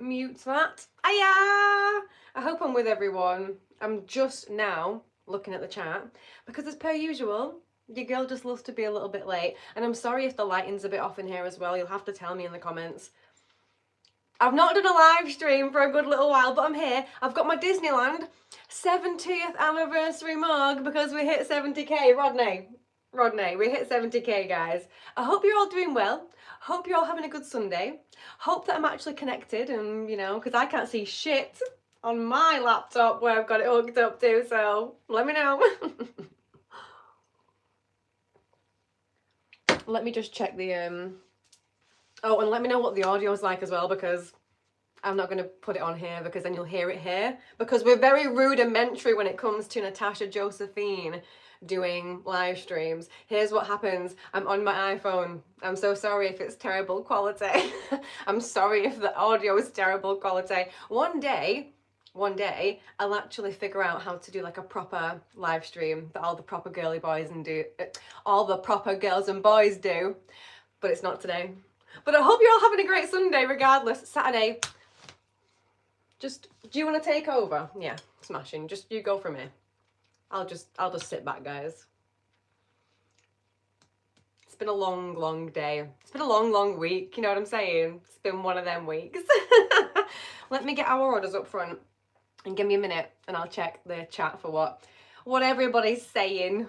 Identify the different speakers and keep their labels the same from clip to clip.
Speaker 1: mute that. Hiya! I hope I'm with everyone. I'm just now looking at the chat because as per usual, your girl just loves to be a little bit late. And I'm sorry if the lighting's a bit off in here as well. You'll have to tell me in the comments. I've not done a live stream for a good little while, but I'm here. I've got my Disneyland 70th anniversary mug because we hit 70k. Rodney, we hit 70k, guys. I hope you're all doing well. Hope you're all having a good Sunday. Hope that I'm actually connected and, you know, because I can't see shit on my laptop where I've got it hooked up to, so let me know. Let me just check the, oh, and let me know what the audio's like as well, because I'm not going to put it on here because then you'll hear it here. Because we're very rudimentary when it comes to Natasha Josephine doing live streams. Here's what happens. I'm on my iPhone. I'm so sorry if it's terrible quality. I'm sorry if the audio is terrible quality. One day, I'll actually figure out how to do like a proper live stream that all the proper girly boys and all the proper girls and boys do. But it's not today. But I hope you're all having a great Sunday regardless. Saturday. Just, do you want to take over? Yeah, smashing. Just you go from here. I'll just sit back, guys. It's been a long day. It's been a long week, you know what I'm saying? It's been one of them weeks. Let me get our orders up front and give me a minute and I'll check the chat for what everybody's saying.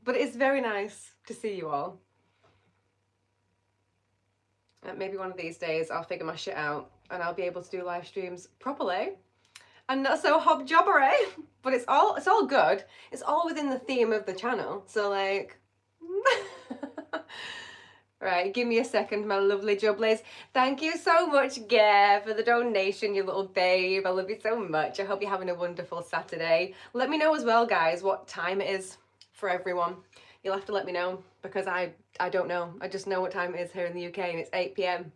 Speaker 1: But it's very nice to see you all. Maybe one of these days I'll figure my shit out and I'll be able to do live streams properly and not so hobjobbery. But it's all good. It's all within the theme of the channel. So like, right, give me a second, my lovely jubblies. Thank you so much, Gare, for the donation, you little babe. I love you so much. I hope you're having a wonderful Saturday. Let me know as well, guys, what time it is for everyone. You'll have to let me know because I don't know. I just know what time it is here in the UK and it's 8 p.m.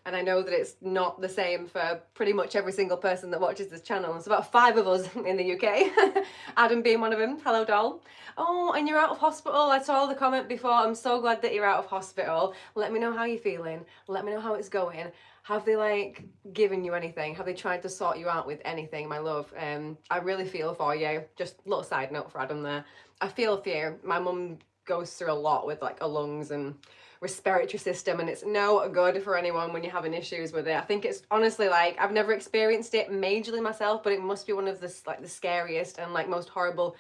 Speaker 1: And I know that it's not the same for pretty much every single person that watches this channel. There's about 5 of us in the UK. Adam being one of them. Hello, doll. Oh, and you're out of hospital. I saw the comment before. I'm so glad that you're out of hospital. Let me know how you're feeling. Let me know how it's going. Have they like given you anything? Have they tried to sort you out with anything, my love? I really feel for you. Just a little side note for Adam there. I feel for you. My mum goes through a lot with like her lungs and respiratory system, and it's no good for anyone when you're having issues with it. I think it's honestly like, I've never experienced it majorly myself, but it must be one of the like the scariest and like most horrible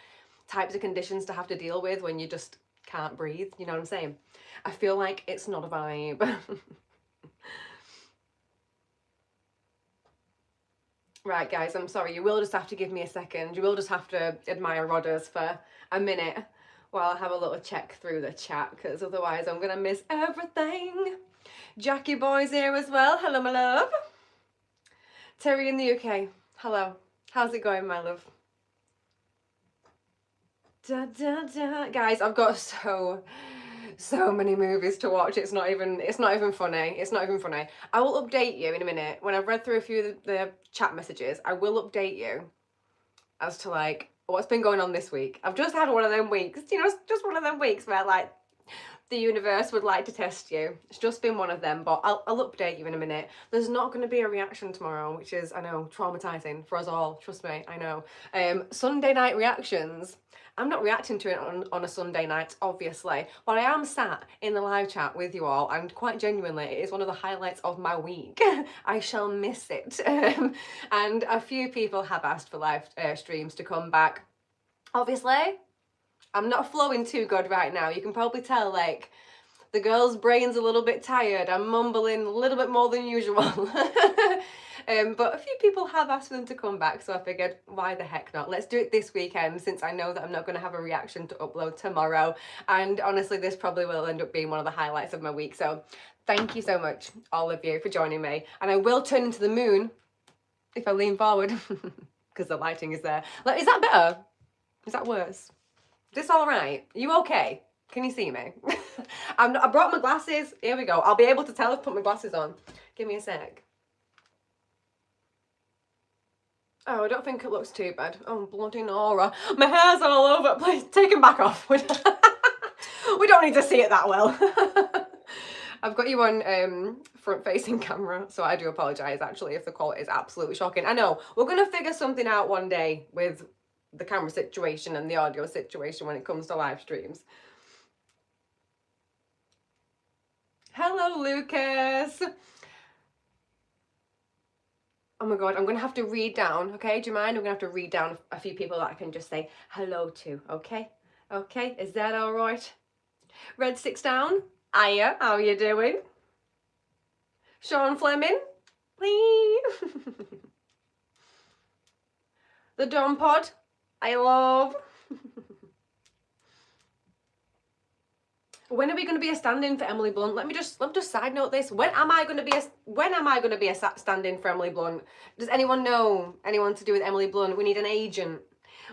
Speaker 1: types of conditions to have to deal with when you just can't breathe, you know what I'm saying? I feel like it's not a vibe. Right, guys, I'm sorry, you will just have to give me a second. You will just have to admire Rodders for a minute while I have a little check through the chat, because otherwise I'm gonna miss everything. Jackie boy's here as well. Hello, my love. Terry in the UK. Hello. How's it going, my love? Da, da, da. Guys, I've got so many movies to watch. It's not even funny. It's not even funny. I will update you in a minute. When I've read through a few of the chat messages, I will update you as to like what's been going on this week. I've just had one of them weeks, you know, just one of them weeks where like the universe would like to test you. It's just been one of them, but I'll update you in a minute. There's not going to be a reaction tomorrow, which is, I know, traumatizing for us all. Trust me, I know. Sunday night reactions. I'm not reacting to it on a Sunday night, obviously, but I am sat in the live chat with you all, and quite genuinely, it is one of the highlights of my week. I shall miss it. And a few people have asked for live streams to come back. Obviously, I'm not flowing too good right now. You can probably tell, like, the girl's brain's a little bit tired. I'm mumbling a little bit more than usual. But a few people have asked for them to come back, so I figured, why the heck not? Let's do it this weekend, since I know that I'm not going to have a reaction to upload tomorrow. And honestly, this probably will end up being one of the highlights of my week. So thank you so much, all of you, for joining me. And I will turn into the moon if I lean forward, because the lighting is there. Like, is that better? Is that worse? Is this all right? Are you okay? Can you see me? I brought my glasses. Here we go. I'll be able to tell if I put my glasses on. Give me a sec. Oh, I don't think it looks too bad. Oh, bloody Nora. My hair's all over. Please, take them back off. We don't need to see it that well. I've got you on front-facing camera, so I do apologise actually if the quality is absolutely shocking. I know, we're going to figure something out one day with the camera situation and the audio situation when it comes to live streams. Hello, Lucas. Oh my God, I'm going to have to read down, okay? Do you mind? I'm going to have to read down a few people that I can just say hello to, okay? Okay, is that all right? Red Six Down, hiya, how you doing? Sean Fleming, please. The Dawn Pod, I love. When are we going to be a stand-in for Emily Blunt? Let me just side note this. When am I going to be a stand-in for Emily Blunt? Does anyone know anyone to do with Emily Blunt? We need an agent.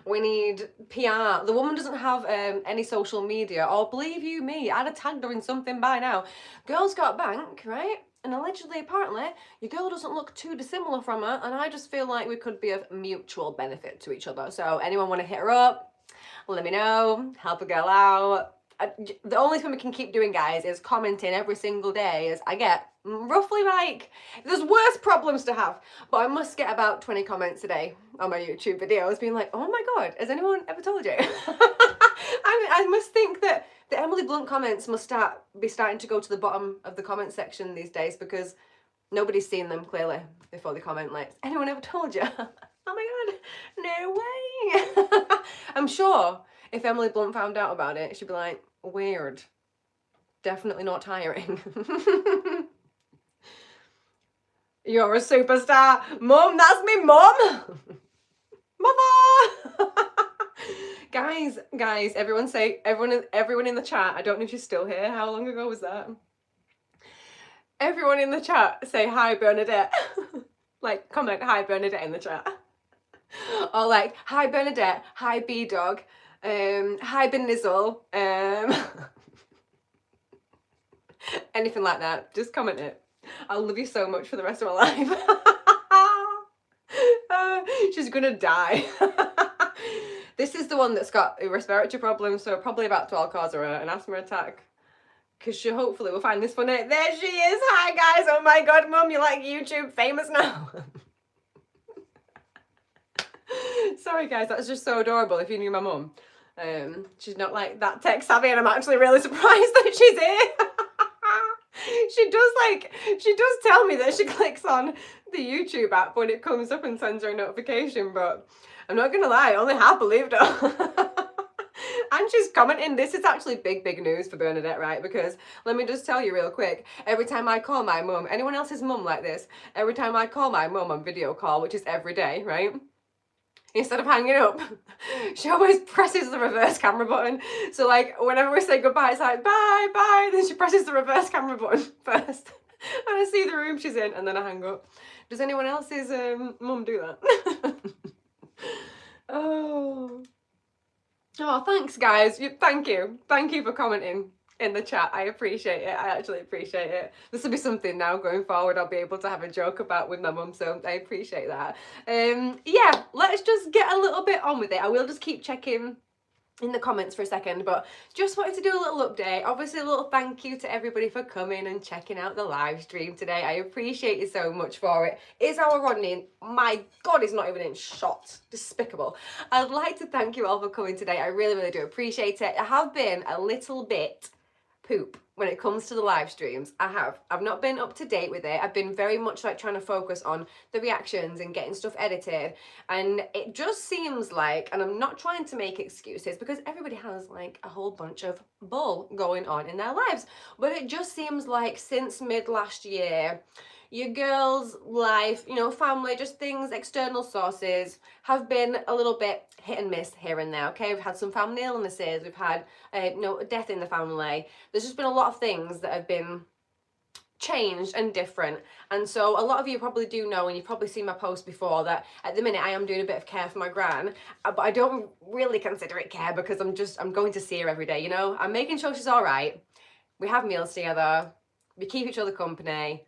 Speaker 1: We need PR. The woman doesn't have any social media, or believe you me, I'd have tagged her in something by now. Girl's got bank, right? And allegedly, apparently, your girl doesn't look too dissimilar from her, and I just feel like we could be of mutual benefit to each other. So anyone want to hit her up? Let me know. Help a girl out. The only thing we can keep doing, guys, is commenting every single day as I get roughly like, there's worse problems to have, but I must get about 20 comments a day on my YouTube videos being like, oh my God, has anyone ever told you? I must think that the Emily Blunt comments must be starting to go to the bottom of the comment section these days because nobody's seen them clearly before they comment like, anyone ever told you? Oh my God, no way. I'm sure if Emily Blunt found out about it, she'd be like, weird. Definitely not hiring. You're a superstar. Mum, that's me mum. Mother. Guys, everyone in the chat, I don't know if you're still here. How long ago was that? Everyone in the chat say hi Bernadette. Like, comment hi Bernadette in the chat. Or like, hi Bernadette, hi B-Dog, hi Benizzle, anything like that. Just comment it. I'll love you so much for the rest of my life. She's gonna die. This is the one that's got a respiratory problem, so probably about to cause her an asthma attack. Because she hopefully will find this funny. There she is. Hi guys. Oh my God, Mum, you're like YouTube famous now. Sorry guys, that's just so adorable if you knew my mum. She's not like that tech savvy, and I'm actually really surprised that she's here. She does tell me that she clicks on the YouTube app when it comes up and sends her a notification, but I'm not gonna lie, I only half believed her. And she's commenting. This is actually big news for Bernadette, right? Because let me just tell you real quick, every time I call my mum, anyone else's mum like this, every time I call my mum on video call, which is every day, right? Instead of hanging up, she always presses the reverse camera button. So like whenever we say goodbye, it's like bye, bye. Then she presses the reverse camera button first. And I see the room she's in and then I hang up. Does anyone else's mum do that? Oh, thanks guys. Thank you for commenting in the chat. I appreciate it. I actually appreciate it. This will be something now going forward I'll be able to have a joke about with my mum, so I appreciate that. Yeah, let's just get a little bit on with it. I will just keep checking in the comments for a second, but just wanted to do a little update. Obviously a little thank you to everybody for coming and checking out the live stream today. I appreciate you so much for it. Is our running, my God, it's not even in shot. Despicable. I'd like to thank you all for coming today. I really do appreciate it. I have been a little bit poop when it comes to the live streams. I've not been up to date with it. I've been very much like trying to focus on the reactions and getting stuff edited, and it just seems like, and I'm not trying to make excuses because everybody has like a whole bunch of bull going on in their lives, but it just seems like since mid last year, your girl's life, you know, family, just things, external sources have been a little bit hit and miss here and there, okay? We've had some family illnesses, we've had, you know, a death in the family. There's just been a lot of things that have been changed and different. And so a lot of you probably do know, and you've probably seen my post before, that at the minute I am doing a bit of care for my gran, but I don't really consider it care because I'm going to see her every day, you know? I'm making sure she's all right. We have meals together. We keep each other company.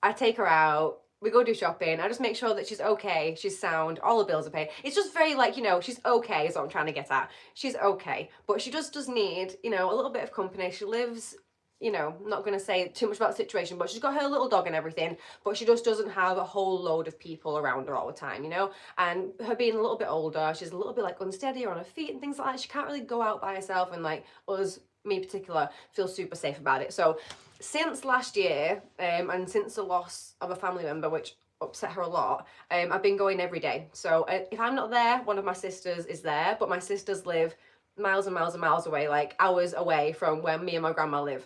Speaker 1: I take her out, we go do shopping, I just make sure that she's okay, she's sound, all the bills are paid. It's just very like, you know, she's okay is what I'm trying to get at. She's okay, but she just does need, you know, a little bit of company. She lives you know, I'm not going to say too much about the situation, but she's got her little dog and everything, but she just doesn't have a whole load of people around her all the time, you know? And her being a little bit older, she's a little bit like unsteady on her feet and things like that. She can't really go out by herself, and like us, me in particular, feel super safe about it. So since last year, and since the loss of a family member, which upset her a lot, I've been going every day. So if I'm not there, one of my sisters is there, but my sisters live miles and miles and miles away, like hours away from where me and my grandma live.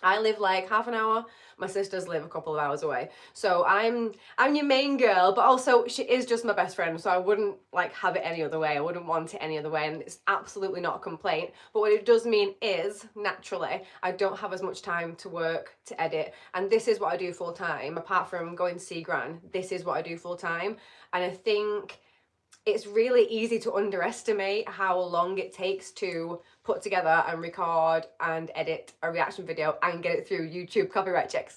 Speaker 1: I live like half an hour. My sisters live a couple of hours away. So I'm your main girl, but also she is just my best friend. So I wouldn't like have it any other way. I wouldn't want it any other way. And it's absolutely not a complaint. But what it does mean is, naturally, I don't have as much time to work, to edit. And this is what I do full time. Apart from going to see Gran, this is what I do full time. And I think it's really easy to underestimate how long it takes to put together and record and edit a reaction video and get it through YouTube copyright checks,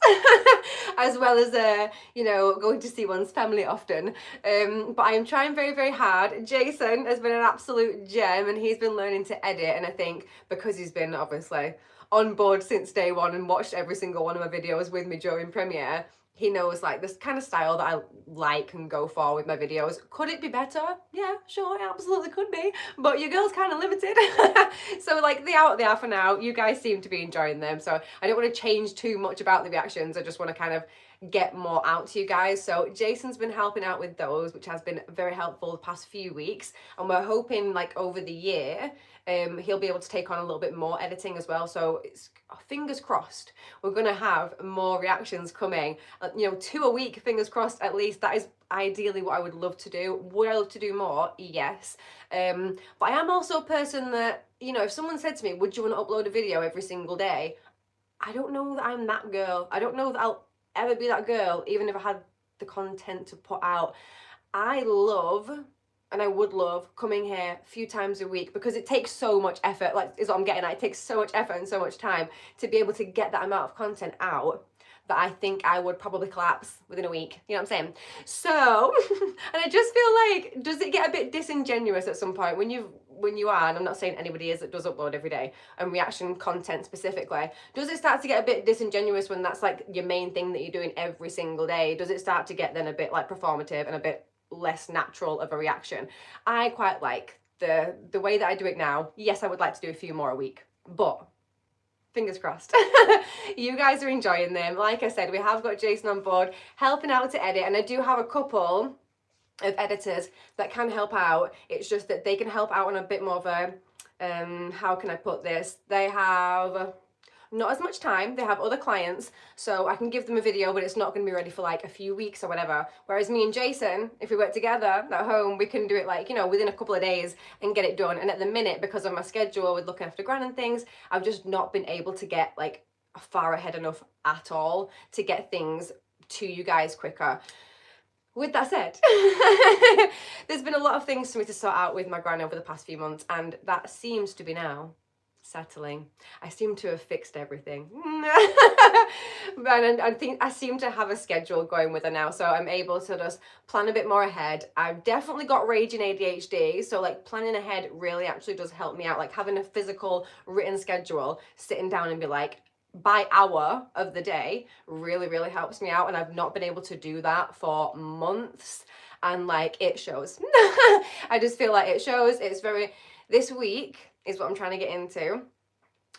Speaker 1: as well as you know, going to see one's family often. But I am trying very, very hard. Jason has been an absolute gem, and he's been learning to edit, and I think because he's been obviously on board since day one and watched every single one of my videos with me during premiere, he knows like this kind of style that I like and go for with my videos. Could it be better? Yeah, sure, it absolutely could be, but your girl's kind of limited. So like they are for now. You guys seem to be enjoying them, so I don't want to change too much about the reactions. I just want to kind of get more out to you guys. So Jason's been helping out with those, which has been very helpful the past few weeks, and we're hoping like over the year he'll be able to take on a little bit more editing as well. So it's fingers crossed we're gonna have more reactions coming, you know, 2 a week, fingers crossed at least. That is ideally what I would love to do. Would I love to do more? Yes. But I am also a person that, you know, if someone said to me, would you want to upload a video every single day? I don't know that I'm that girl. I don't know that I'll ever be that girl, even if I had the content to put out. I love, and I would love, coming here a few times a week, because it takes so much effort, like is what I'm getting at. It takes so much effort and so much time to be able to get that amount of content out that I think I would probably collapse within a week. You know what I'm saying? So, and I just feel like, does it get a bit disingenuous at some point when you are, and I'm not saying anybody is that does upload every day, and reaction content specifically, does it start to get a bit disingenuous when that's like your main thing that you're doing every single day? Does it start to get then a bit like performative and a bit less natural of a reaction? I quite like the way that I do it now. Yes, I would like to do a few more a week, but fingers crossed. You guys are enjoying them. Like I said, we have got Jason on board helping out to edit, and I do have a couple of editors that can help out. It's just that they can help out on a bit more of a how can I put this, they have not as much time, they have other clients, so I can give them a video, but it's not going to be ready for like a few weeks or whatever. Whereas me and Jason, if we work together at home, we can do it like, you know, within a couple of days and get it done. And at the minute, because of my schedule with looking after Gran and things, I've just not been able to get like far ahead enough at all to get things to you guys quicker. With that said, there's been a lot of things for me to sort out with my Gran over the past few months, and that seems to be now settling. I seem to have fixed everything. And I think I seem to have a schedule going with her now, so I'm able to just plan a bit more ahead. I've definitely got raging ADHD, so like planning ahead really actually does help me out. Like having a physical written schedule, sitting down and be like, by hour of the day really, really helps me out, and I've not been able to do that for months, and like it shows. I just feel like it shows. It's very, this week is what I'm trying to get into,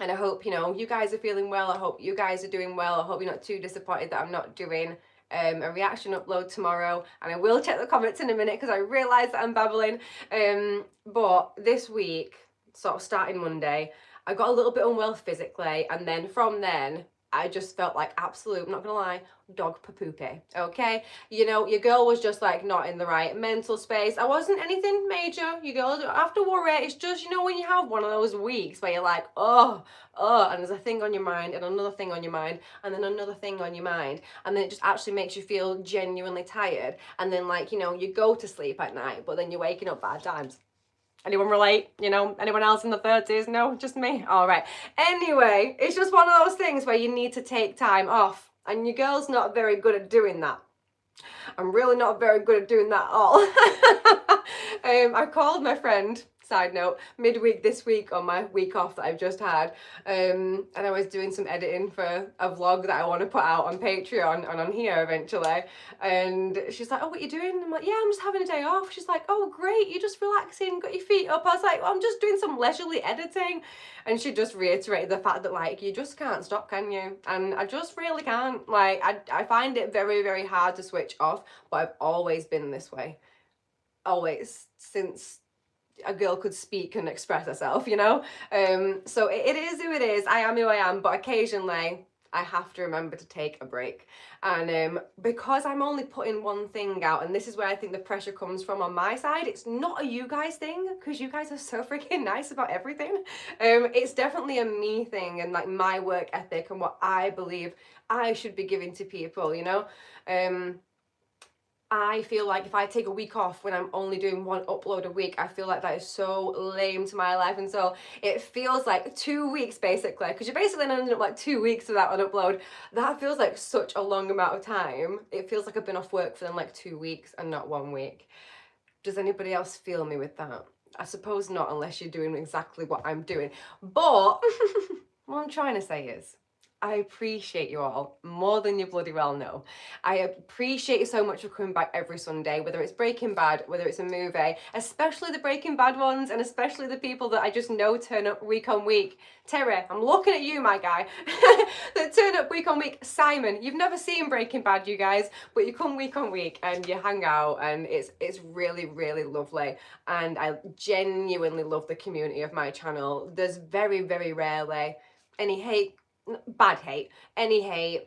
Speaker 1: and I hope, you know, you guys are feeling well. I hope you guys are doing well. I hope you're not too disappointed that I'm not doing a reaction upload tomorrow, and I will check the comments in a minute because I realise that I'm babbling. But this week, sort of starting Monday, I got a little bit unwell physically, and then from then I just felt like absolute, I'm not gonna lie, dog poopy, okay? You know, your girl was just like not in the right mental space. I wasn't anything major, you girls don't have to worry. It's just, you know, when you have one of those weeks where you're like, oh, and there's a thing on your mind and another thing on your mind and then another thing on your mind, and then it just actually makes you feel genuinely tired, and then like, you know, you go to sleep at night, but then you're waking up bad times. Anyone relate? You know, anyone else in the 30s? No, just me? All right. Anyway, it's just one of those things where you need to take time off, and your girl's not very good at doing that. I'm really not very good at doing that at all. I called my friend Side note, midweek this week on my week off that I've just had, and I was doing some editing for a vlog that I want to put out on Patreon and on here eventually, and she's like, oh, what are you doing? I'm like, yeah, I'm just having a day off. She's like, oh, great, you're just relaxing, got your feet up. I was like, well, I'm just doing some leisurely editing, and she just reiterated the fact that, like, you just can't stop, can you? And I just really can't. Like, I find it very, very hard to switch off, but I've always been this way. Always, since a girl could speak and express herself, you know? So it is who it is. I am who I am, but occasionally I have to remember to take a break. And because I'm only putting one thing out, and this is where I think the pressure comes from on my side, it's not a you guys thing, because you guys are so freaking nice about everything. It's definitely a me thing, and like my work ethic and what I believe I should be giving to people, you know? I feel like if I take a week off when I'm only doing one upload a week, I feel like that is so lame to my life. And so it feels like 2 weeks basically, because you're basically ending up like 2 weeks without an upload. That feels like such a long amount of time. It feels like I've been off work for them like 2 weeks and not 1 week. Does anybody else feel me with that? I suppose not, unless you're doing exactly what I'm doing. But what I'm trying to say is, I appreciate you all more than you bloody well know. I appreciate you so much for coming back every Sunday, whether it's Breaking Bad, whether it's a movie, especially the Breaking Bad ones, and especially the people that I just know turn up week on week. Terry, I'm looking at you, my guy, that turn up week on week. Simon, you've never seen Breaking Bad, you guys, but you come week on week and you hang out, and it's really, really lovely. And I genuinely love the community of my channel. There's very, very rarely any hate, bad hate, any hate.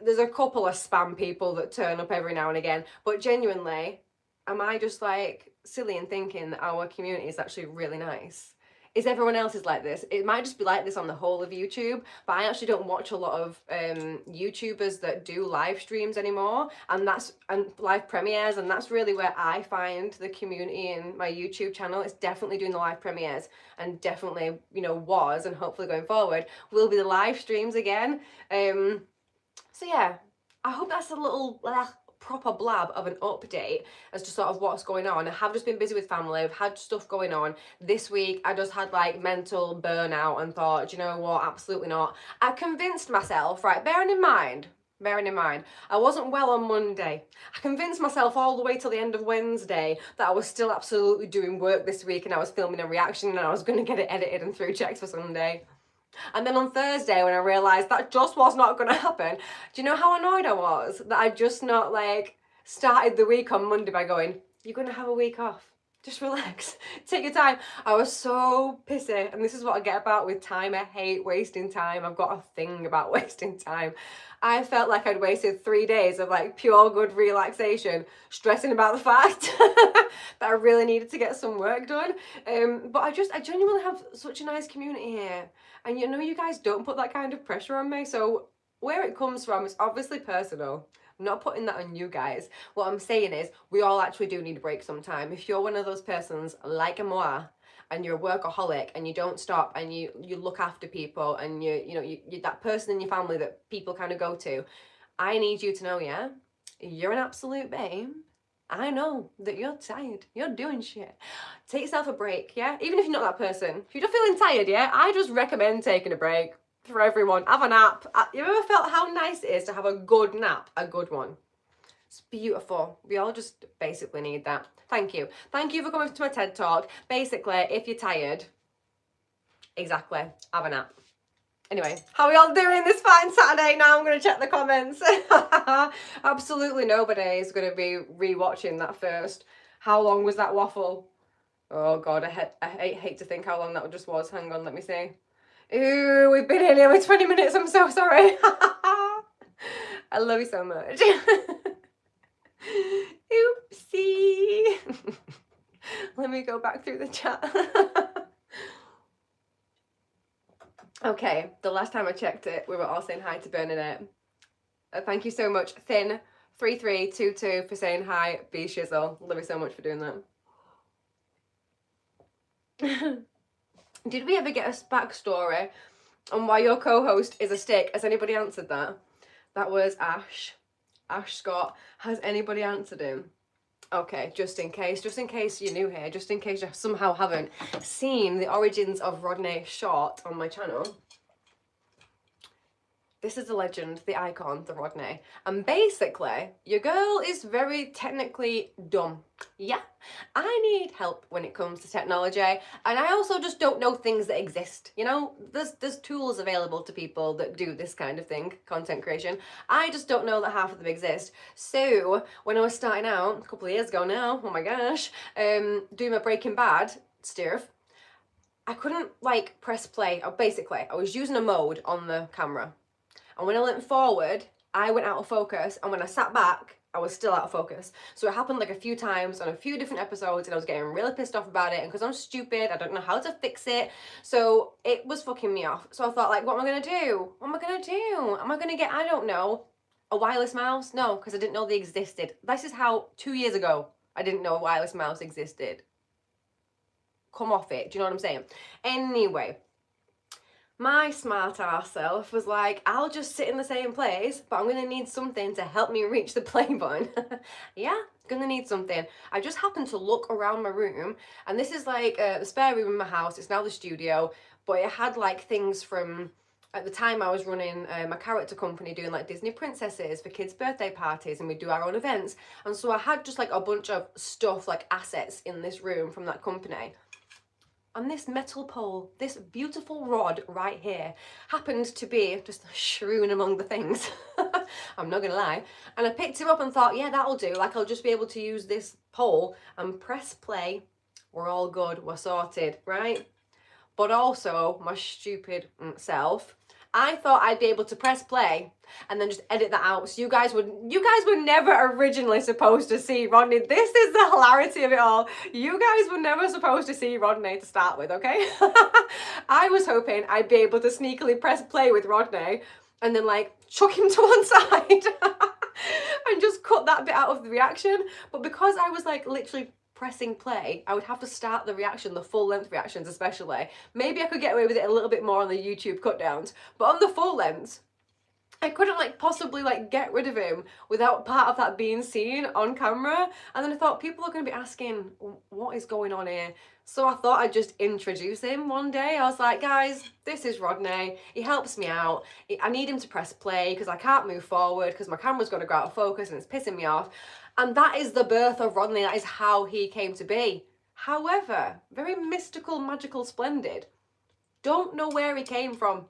Speaker 1: There's a couple of spam people that turn up every now and again, but genuinely, am I just like silly and thinking that our community is actually really nice? Is everyone else's like this? It might just be like this on the whole of YouTube, but I actually don't watch a lot of YouTubers that do live streams anymore, and live premieres, and that's really where I find the community in my YouTube channel. It's definitely doing the live premieres, and definitely, you know, was, and hopefully going forward will be the live streams again. So yeah, I hope that's a little proper blab of an update as to sort of what's going on. I have just been busy with family. I've had stuff going on. This week I just had like mental burnout and thought, you know what, absolutely not. I convinced myself, right, bearing in mind, I wasn't well on Monday. I convinced myself all the way till the end of Wednesday that I was still absolutely doing work this week, and I was filming a reaction and I was going to get it edited and through checks for Sunday. And then on Thursday, when I realised that just was not going to happen, do you know how annoyed I was? That I just not like started the week on Monday by going, you're going to have a week off. Just relax. Take your time. I was so pissy. And this is what I get about with time. I hate wasting time. I've got a thing about wasting time. I felt like I'd wasted 3 days of like pure good relaxation, stressing about the fact that I really needed to get some work done. But I genuinely have such a nice community here. And you know, you guys don't put that kind of pressure on me. So where it comes from is obviously personal. I'm not putting that on you guys. What I'm saying is we all actually do need a break sometime. If you're one of those persons like moi, and you're a workaholic and you don't stop and you look after people, and you're that person in your family that people kind of go to, I need you to know, yeah, you're an absolute babe. I know that you're tired. You're doing shit. Take yourself a break, yeah? Even if you're not that person. If you're just feeling tired, yeah, I just recommend taking a break for everyone. Have a nap. You ever felt how nice it is to have a good nap? A good one. It's beautiful. We all just basically need that. Thank you. Thank you for coming to my TED Talk. Basically, if you're tired, exactly, have a nap. Anyway, how are we all doing this fine Saturday? Now I'm going to check the comments. Absolutely nobody is going to be rewatching that first. How long was that waffle? Oh God, I hate to think how long that just was. Hang on, let me see. Ooh, we've been here nearly 20 minutes. I'm so sorry. I love you so much. Oopsie. Let me go back through the chat. Okay, the last time I checked it, we were all saying hi to Bernadette. Thank you so much, Thin3322, for saying hi. B Shizzle, love you so much for doing that. Did we ever get a backstory on why your co-host is a stick? Has anybody answered that? That was Ash Scott. Has anybody answered him? Okay, just in case you're new here, just in case you somehow haven't seen the origins of Rodney short on my channel. This is the legend, the icon, the Rodney. And basically, your girl is very technically dumb. Yeah, I need help when it comes to technology. And I also just don't know things that exist. You know, there's tools available to people that do this kind of thing, content creation. I just don't know that half of them exist. So, when I was starting out, a couple of years ago now, oh my gosh, doing my Breaking Bad stuff, I couldn't like press play. Basically, I was using a mode on the camera. And when I leant forward, I went out of focus. And when I sat back, I was still out of focus. So it happened like a few times on a few different episodes, and I was getting really pissed off about it. And because I'm stupid, I don't know how to fix it. So it was fucking me off. So I thought, like, what am I going to do? What am I going to do? Am I going to get, I don't know, a wireless mouse? No, because I didn't know they existed. This is how 2 years ago I didn't know a wireless mouse existed. Come off it. Do you know what I'm saying? Anyway. My smart ass self was like, I'll just sit in the same place, but I'm going to need something to help me reach the play button. Yeah, going to need something. I just happened to look around my room, and this is like the spare room in my house. It's now the studio, but it had like things from, at the time I was running my character company doing like Disney princesses for kids' birthday parties, and we do our own events. And so I had just like a bunch of stuff, like assets in this room from that company. And this metal pole, this beautiful rod right here, happened to be just strewn among the things. I'm not gonna lie. And I picked him up and thought, yeah, that'll do. Like, I'll just be able to use this pole and press play. We're all good, we're sorted, right? But also, my stupid self, I thought I'd be able to press play and then just edit that out. So you guys were never originally supposed to see Rodney. This is the hilarity of it all. You guys were never supposed to see Rodney to start with, okay? I was hoping I'd be able to sneakily press play with Rodney and then like chuck him to one side and just cut that bit out of the reaction. But because I was like literally pressing play, I would have to start the reaction, the full length reactions especially. Maybe I could get away with it a little bit more on the YouTube cut downs, but on the full length, I couldn't like possibly like get rid of him without part of that being seen on camera. And then I thought people are going to be asking what is going on here. So I thought I'd just introduce him one day. I was like, guys, this is Rodney. He helps me out. I need him to press play because I can't move forward because my camera's going to go out of focus and it's pissing me off. And that is the birth of Rodney. That is how he came to be. However, very mystical, magical, splendid. Don't know where he came from.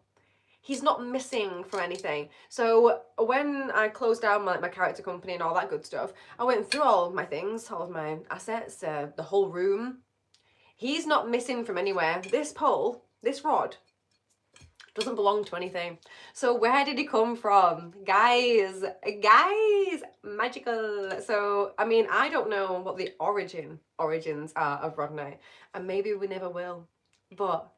Speaker 1: He's not missing from anything. So when I closed down my character company and all that good stuff, I went through all of my things, all of my assets, the whole room. He's not missing from anywhere. This pole, this rod, doesn't belong to anything. So where did he come from? Guys, magical. So, I mean, I don't know what the origins are of Rodney, and maybe we never will. But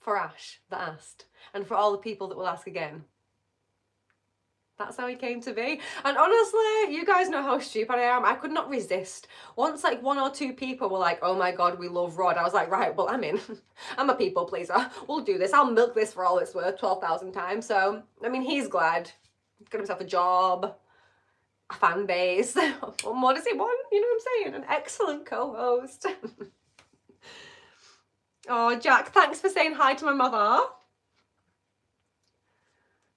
Speaker 1: for Ash that asked, and for all the people that will ask again, that's how he came to be. And honestly, you guys know how stupid I am. I could not resist. Once like 1 or 2 people were like, oh my god, we love Rod, I was like, right, well, I'm in. I'm a people pleaser. We'll do this. I'll milk this for all it's worth 12,000 times. So, I mean, he's glad. He's got himself a job, a fan base. What more does he want? You know what I'm saying? An excellent co-host. Oh, Jack, thanks for saying hi to my mother.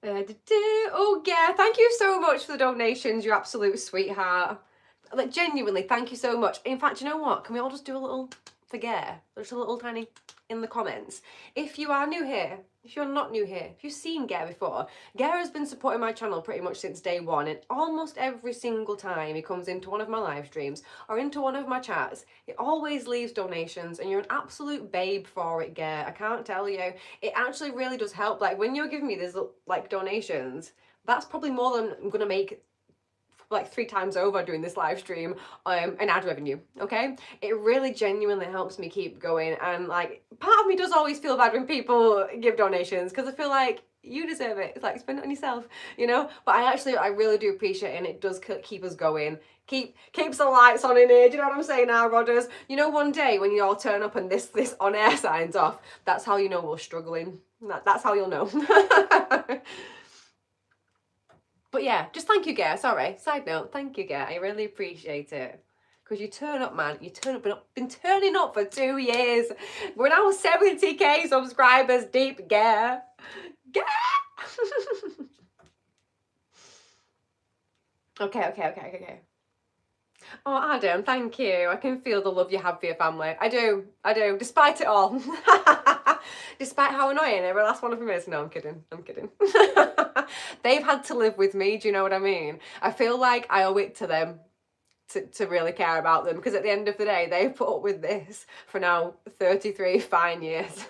Speaker 1: Oh yeah, thank you so much for the donations, you absolute sweetheart. Like, genuinely, thank you so much. In fact, you know what? Can we all just do a little for Gare? Just a little tiny in the comments. If you are new here, if you're not new here, if you've seen Gare before, Gare has been supporting my channel pretty much since day one, and almost every single time he comes into one of my live streams or into one of my chats, he always leaves donations, and you're an absolute babe for it, Gare. I can't tell you. It actually really does help. Like, when you're giving me these like donations, that's probably more than I'm gonna make like 3 times over doing this live stream and ad revenue. Okay, it really genuinely helps me keep going, and like part of me does always feel bad when people give donations because I feel like you deserve it. It's like, spend it on yourself, you know. But I really do appreciate it, and it does keep us going, keeps the lights on in here. Do you know what I'm saying now, Rodders? You know, one day when you all turn up and this on air signs off, that's how you know we're struggling. That's how you'll know. But yeah, just thank you, Gare. Sorry, side note, thank you, Gare. I really appreciate it. Because you turn up, man. You turn up. I've been turning up for 2 years. We're now 70k subscribers deep. Gah. Okay. Oh, Adam, thank you. I can feel the love you have for your family. I do, despite it all. Despite how annoying every last one of them is. No, I'm kidding. They've had to live with me, do you know what I mean? I feel like I owe it to them to really care about them, because at the end of the day, they've put up with this for now 33 fine years.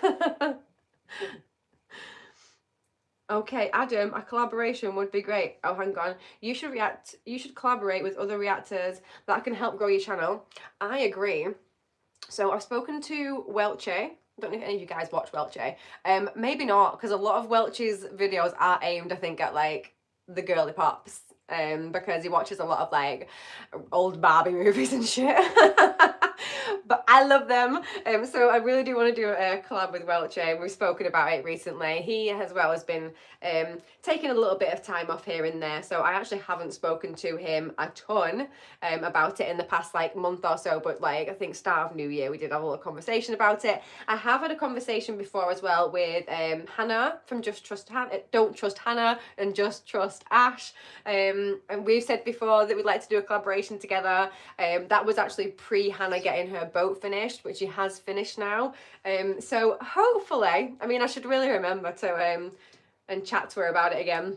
Speaker 1: Okay, Adam, a collaboration would be great. Oh, hang on. You should collaborate with other reactors that can help grow your channel. I agree. So I've spoken to Welche. I don't know if any of you guys watch Welche. Maybe not, because a lot of Welch's videos are aimed, I think, at like the girly pops. Because he watches a lot of like old Barbie movies and shit. But I love them. So I really do want to do a collab with Welche. We've spoken about it recently. He as well has been taking a little bit of time off here and there. So I actually haven't spoken to him a ton about it in the past like month or so. But like I think start of New Year we did have a little conversation about it. I have had a conversation before as well with Hannah from Don't Trust Hannah and Just Trust Ash. And we've said before that we'd like to do a collaboration together. That was actually pre-Hannah getting her boat finished, which she has finished now. So hopefully, I mean, I should really remember to and chat to her about it again.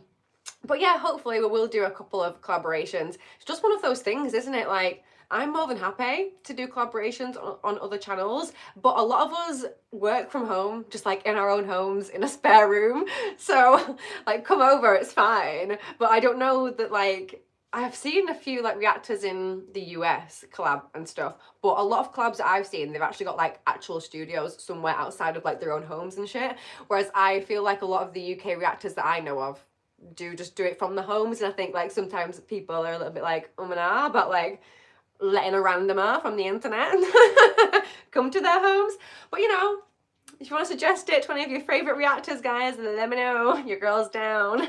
Speaker 1: But yeah, hopefully we will do a couple of collaborations. It's just one of those things, isn't it? Like, I'm more than happy to do collaborations on other channels, but a lot of us work from home, just like in our own homes, in a spare room. So like, come over, it's fine. But I don't know that like, I have seen a few like reactors in the US collab and stuff, but a lot of collabs that I've seen, they've actually got like actual studios somewhere outside of like their own homes and shit. Whereas I feel like a lot of the UK reactors that I know of do it from the homes. And I think like sometimes people are a little bit like, and ah, but like, letting a randomer from the internet come to their homes. But you know, if you want to suggest it to any of your favourite reactors, guys, let me know. Your girl's down.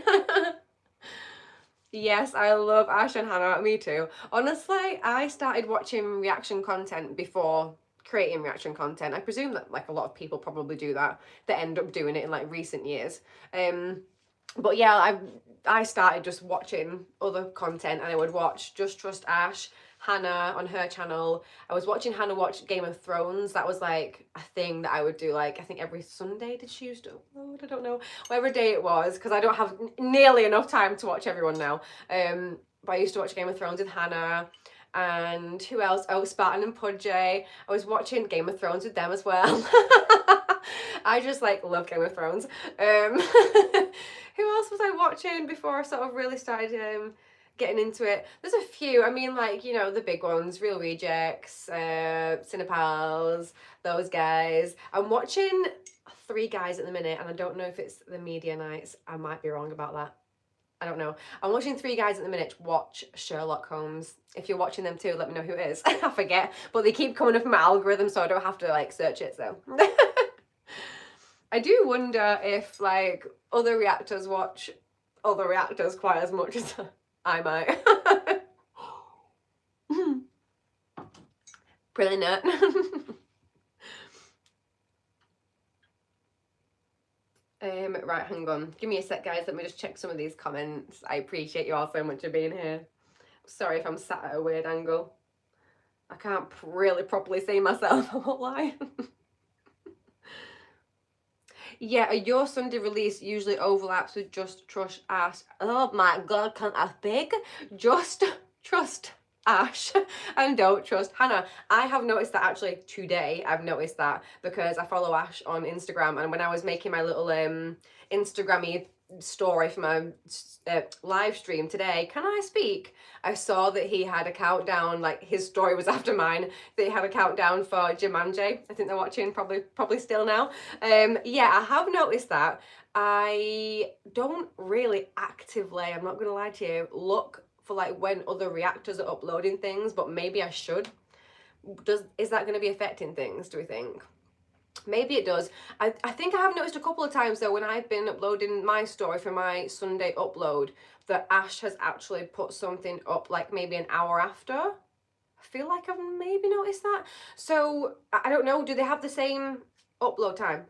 Speaker 1: Yes, I love Ash and Hannah. Me too. Honestly, I started watching reaction content before creating reaction content. I presume that like a lot of people probably do that end up doing it in like recent years. But yeah, I started just watching other content, and I would watch Just Trust Ash, Hannah on her channel. I was watching Hannah watch Game of Thrones. That was like a thing that I would do, like I think every Sunday. Did she used to upload? I don't know, whatever day it was, because I don't have nearly enough time to watch everyone now. But I used to watch Game of Thrones with Hannah. And who else? Oh, Spartan and Pudgy. I was watching Game of Thrones with them as well. I just like love Game of Thrones. Who else was I watching before I sort of really started getting into it? There's a few. I mean, like, you know, the big ones, Real Rejects, Cinepals, those guys. I'm watching 3 guys at the minute, and I don't know if it's the Media Nights. I might be wrong about that. I don't know. I'm watching 3 guys at the minute to watch Sherlock Holmes. If you're watching them too, let me know who it is. I forget. But they keep coming up in my algorithm, so I don't have to like search it, so. I do wonder if like other reactors watch other reactors quite as much as I might. Brilliant. Right, hang on. Give me a sec, guys. Let me just check some of these comments. I appreciate you all so much for being here. Sorry if I'm sat at a weird angle. I can't really properly see myself, I won't lie. Yeah, your Sunday release usually overlaps with Just Trust Ash. Oh my god, can't I speak? Just Trust Ash and Don't Trust Hannah. I have noticed that actually today. I've noticed that because I follow Ash on Instagram, and when I was making my little Instagram-y story for my live stream today, can I speak? I saw that he had a countdown, like his story was after mine, that he had a countdown for Jumanji. I think they're watching probably still now. Yeah, I have noticed that. I don't really actively, I'm not gonna lie to you, look for like when other reactors are uploading things, but maybe I should. Is that going to be affecting things, do we think? Maybe it does. I think I have noticed a couple of times though when I've been uploading my story for my Sunday upload that Ash has actually put something up like maybe an hour after I feel like I've maybe noticed that. So I don't know, do they have the same upload time?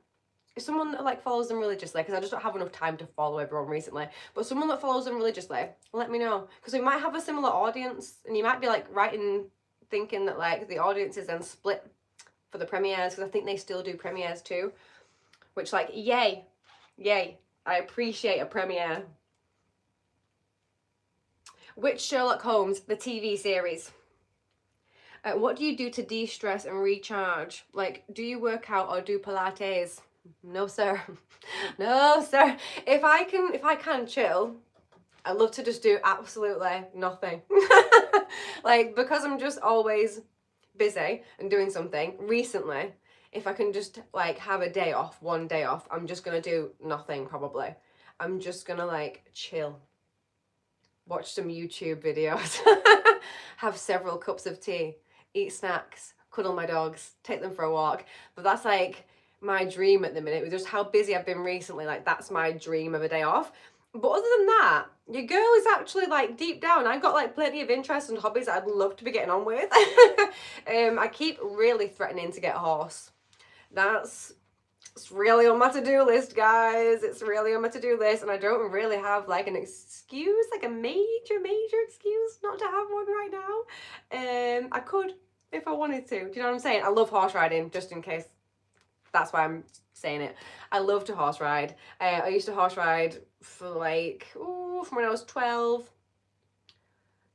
Speaker 1: If someone that like follows them religiously, because I just don't have enough time to follow everyone recently, but someone that follows them religiously, let me know, because we might have a similar audience, and you might be like thinking that like the audience is then split for the premieres, because I think they still do premieres too, which like yay, I appreciate a premiere. Which Sherlock Holmes, the TV series? What do you do to de-stress and recharge? Like, do you work out or do Pilates? No, sir. No, sir. If I can chill, I love to just do absolutely nothing. Like, because I'm just always busy and doing something, recently, if I can just like have a day off, one day off, I'm just gonna do nothing probably. I'm just gonna like chill. Watch some YouTube videos, have several cups of tea, eat snacks, cuddle my dogs, take them for a walk. But that's like my dream at the minute, with just how busy I've been recently. Like, that's my dream of a day off. But other than that, your girl is actually like deep down, I've got like plenty of interests and hobbies that I'd love to be getting on with. I keep really threatening to get a horse. It's really on my to-do list, guys. It's really on my to-do list, and I don't really have like an excuse, like a major excuse not to have one right now. I could if I wanted to. Do you know what I'm saying? I love horse riding, just in case that's why I'm saying it. I love to horse ride. I used to horse ride for like, from when I was 12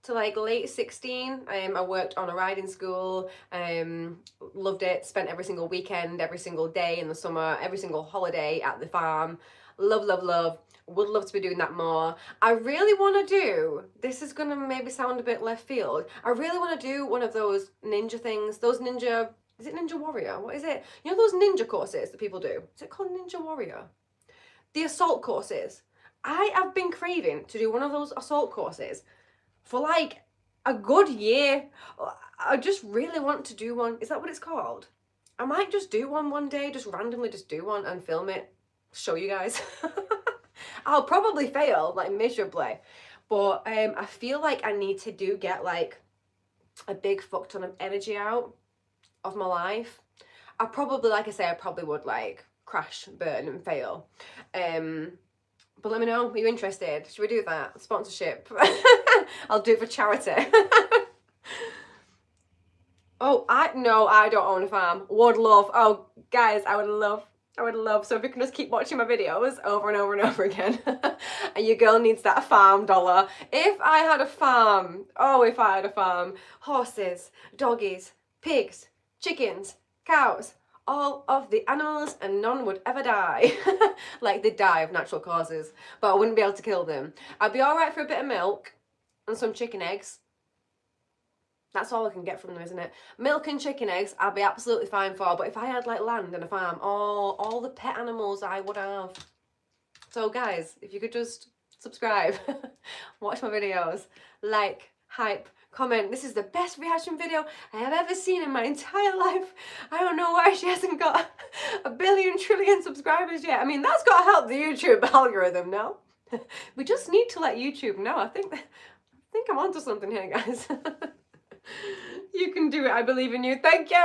Speaker 1: to like late 16. I worked on a riding school, loved it, spent every single weekend, every single day in the summer, every single holiday at the farm. Love, would love to be doing that more. I really want to do, this is gonna maybe sound a bit left field, I really want to do one of those ninja things, those ninja, is it Ninja Warrior? What is it? You know those ninja courses that people do? Is it called Ninja Warrior? The assault courses. I have been craving to do one of those assault courses for like a good year. I just really want to do one. Is that what it's called? I might just do one day, just randomly just do one and film it, show you guys. I'll probably fail like miserably, but I feel like I need to get like a big fuck ton of energy out of my life. I probably, like I say, I probably would like crash, burn and fail. But let me know, are you interested? Should we do that? Sponsorship. I'll do it for charity. Oh, no, I don't own a farm. Would love. Oh, guys, I would love. So if you can just keep watching my videos over and over and over again. And your girl needs that farm dollar. If I had a farm. Oh, if I had a farm. Horses, doggies, pigs, chickens, cows. All of the animals, and none would ever die. Like, they'd die of natural causes, but I wouldn't be able to kill them. I'd be alright for a bit of milk and some chicken eggs. That's all I can get from them, isn't it? Milk and chicken eggs I'd be absolutely fine for, but if I had like land and a farm, all the pet animals I would have. So guys, if you could just subscribe, watch my videos, like, hype, comment. This is the best reaction video I have ever seen in my entire life. I don't know why she hasn't got a billion trillion subscribers yet. I mean, that's got to help the YouTube algorithm, no? We just need to let YouTube know. I think I'm onto something here, guys. You can do it. I believe in you. Thank you.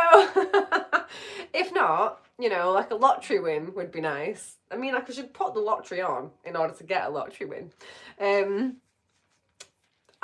Speaker 1: If not, you know, like a lottery win would be nice. I mean, like I should put the lottery on in order to get a lottery win.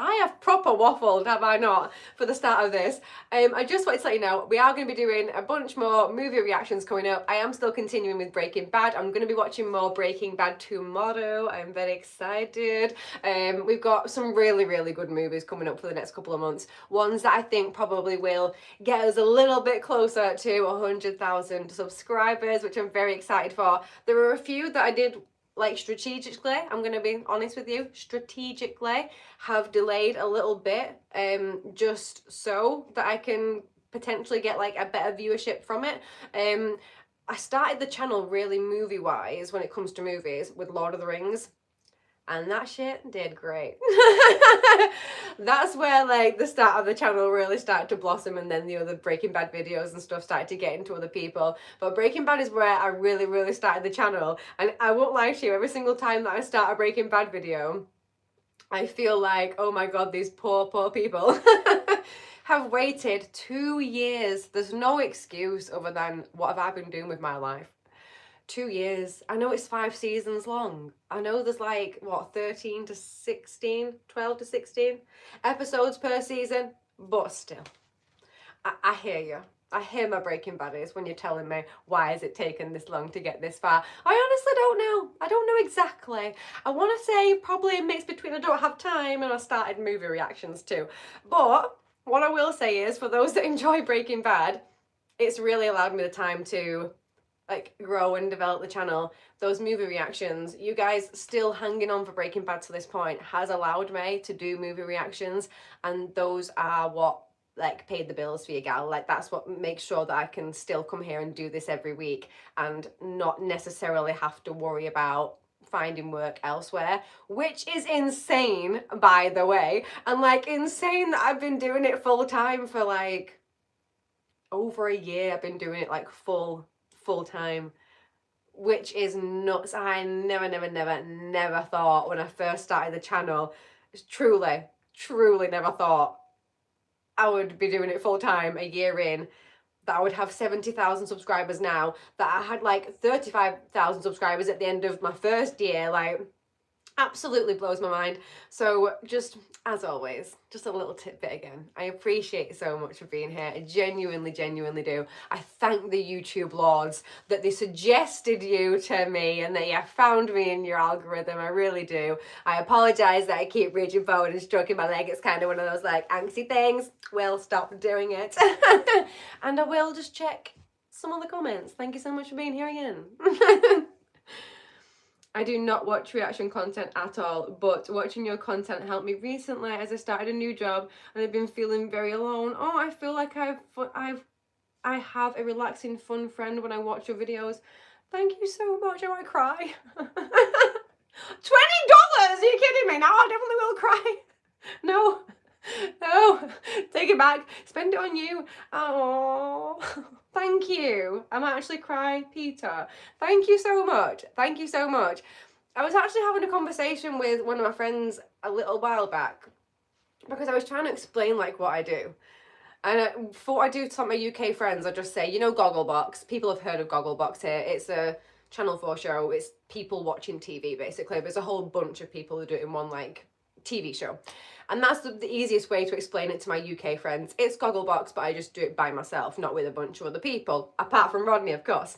Speaker 1: I have proper waffled, have I not, for the start of this. I just wanted to let you know, we are going to be doing a bunch more movie reactions coming up. I am still continuing with Breaking Bad. I'm going to be watching more Breaking Bad tomorrow. I'm very excited. We've got some really good movies coming up for the next couple of months. Ones that I think probably will get us a little bit closer to 100,000 subscribers, which I'm very excited for. There were a few that I did like strategically, I'm going to be honest with you, strategically have delayed a little bit, just so that I can potentially get like a better viewership from it. I started the channel really movie wise when it comes to movies with Lord of the Rings, and that shit did great. That's where like the start of the channel really started to blossom, and then the other Breaking Bad videos and stuff started to get into other people. But Breaking Bad is where I really started the channel, and I won't lie to you, every single time that I start a Breaking Bad video, I feel like, oh my god, these poor people have waited 2 years. There's no excuse other than what have I been doing with my life? 2 years. I know it's 5 seasons long. I know there's like, what, 13 to 16, 12 to 16 episodes per season, but still, I hear you. I hear my Breaking Baddies when you're telling me why has it taken this long to get this far. I honestly don't know. I don't know exactly. I want to say probably a mix between I don't have time and I started movie reactions too. But what I will say is, for those that enjoy Breaking Bad, it's really allowed me the time to like grow and develop the channel. Those movie reactions, you guys still hanging on for Breaking Bad to this point has allowed me to do movie reactions, and those are what like paid the bills for you, gal. Like that's what makes sure that I can still come here and do this every week and not necessarily have to worry about finding work elsewhere, which is insane, by the way. And like insane that I've been doing it full time for like over a year. I've been doing it like full time, which is nuts. I never thought when I first started the channel, truly never thought I would be doing it full time a year in, that I would have 70,000 subscribers now, that I had like 35,000 subscribers at the end of my first year. Like, absolutely blows my mind. So just, as always, just a little tidbit again. I appreciate you so much for being here. I genuinely do. I thank the YouTube lords that they suggested you to me and that you found me in your algorithm. I really do. I apologise that I keep reaching forward and stroking my leg. It's kind of one of those like angsty things. We'll stop doing it. And I will just check some of the comments. Thank you so much for being here again. I do not watch reaction content at all, but watching your content helped me recently as I started a new job and I've been feeling very alone. Oh, I feel like I have a relaxing, fun friend when I watch your videos. Thank you so much. I want to cry. $20? Are you kidding me? Now I definitely will cry. No, take it back. Spend it on you. Oh, thank you. I might actually cry, Peter. Thank you so much. Thank you so much. I was actually having a conversation with one of my friends a little while back because I was trying to explain like what I do. And for what I do to my UK friends, I just say, you know, Gogglebox. People have heard of Gogglebox here. It's a Channel 4 show. It's people watching TV, basically. There's a whole bunch of people who do it in one, like, TV show. And that's the easiest way to explain it to my UK friends. It's Gogglebox, but I just do it by myself, not with a bunch of other people, apart from Rodney, of course.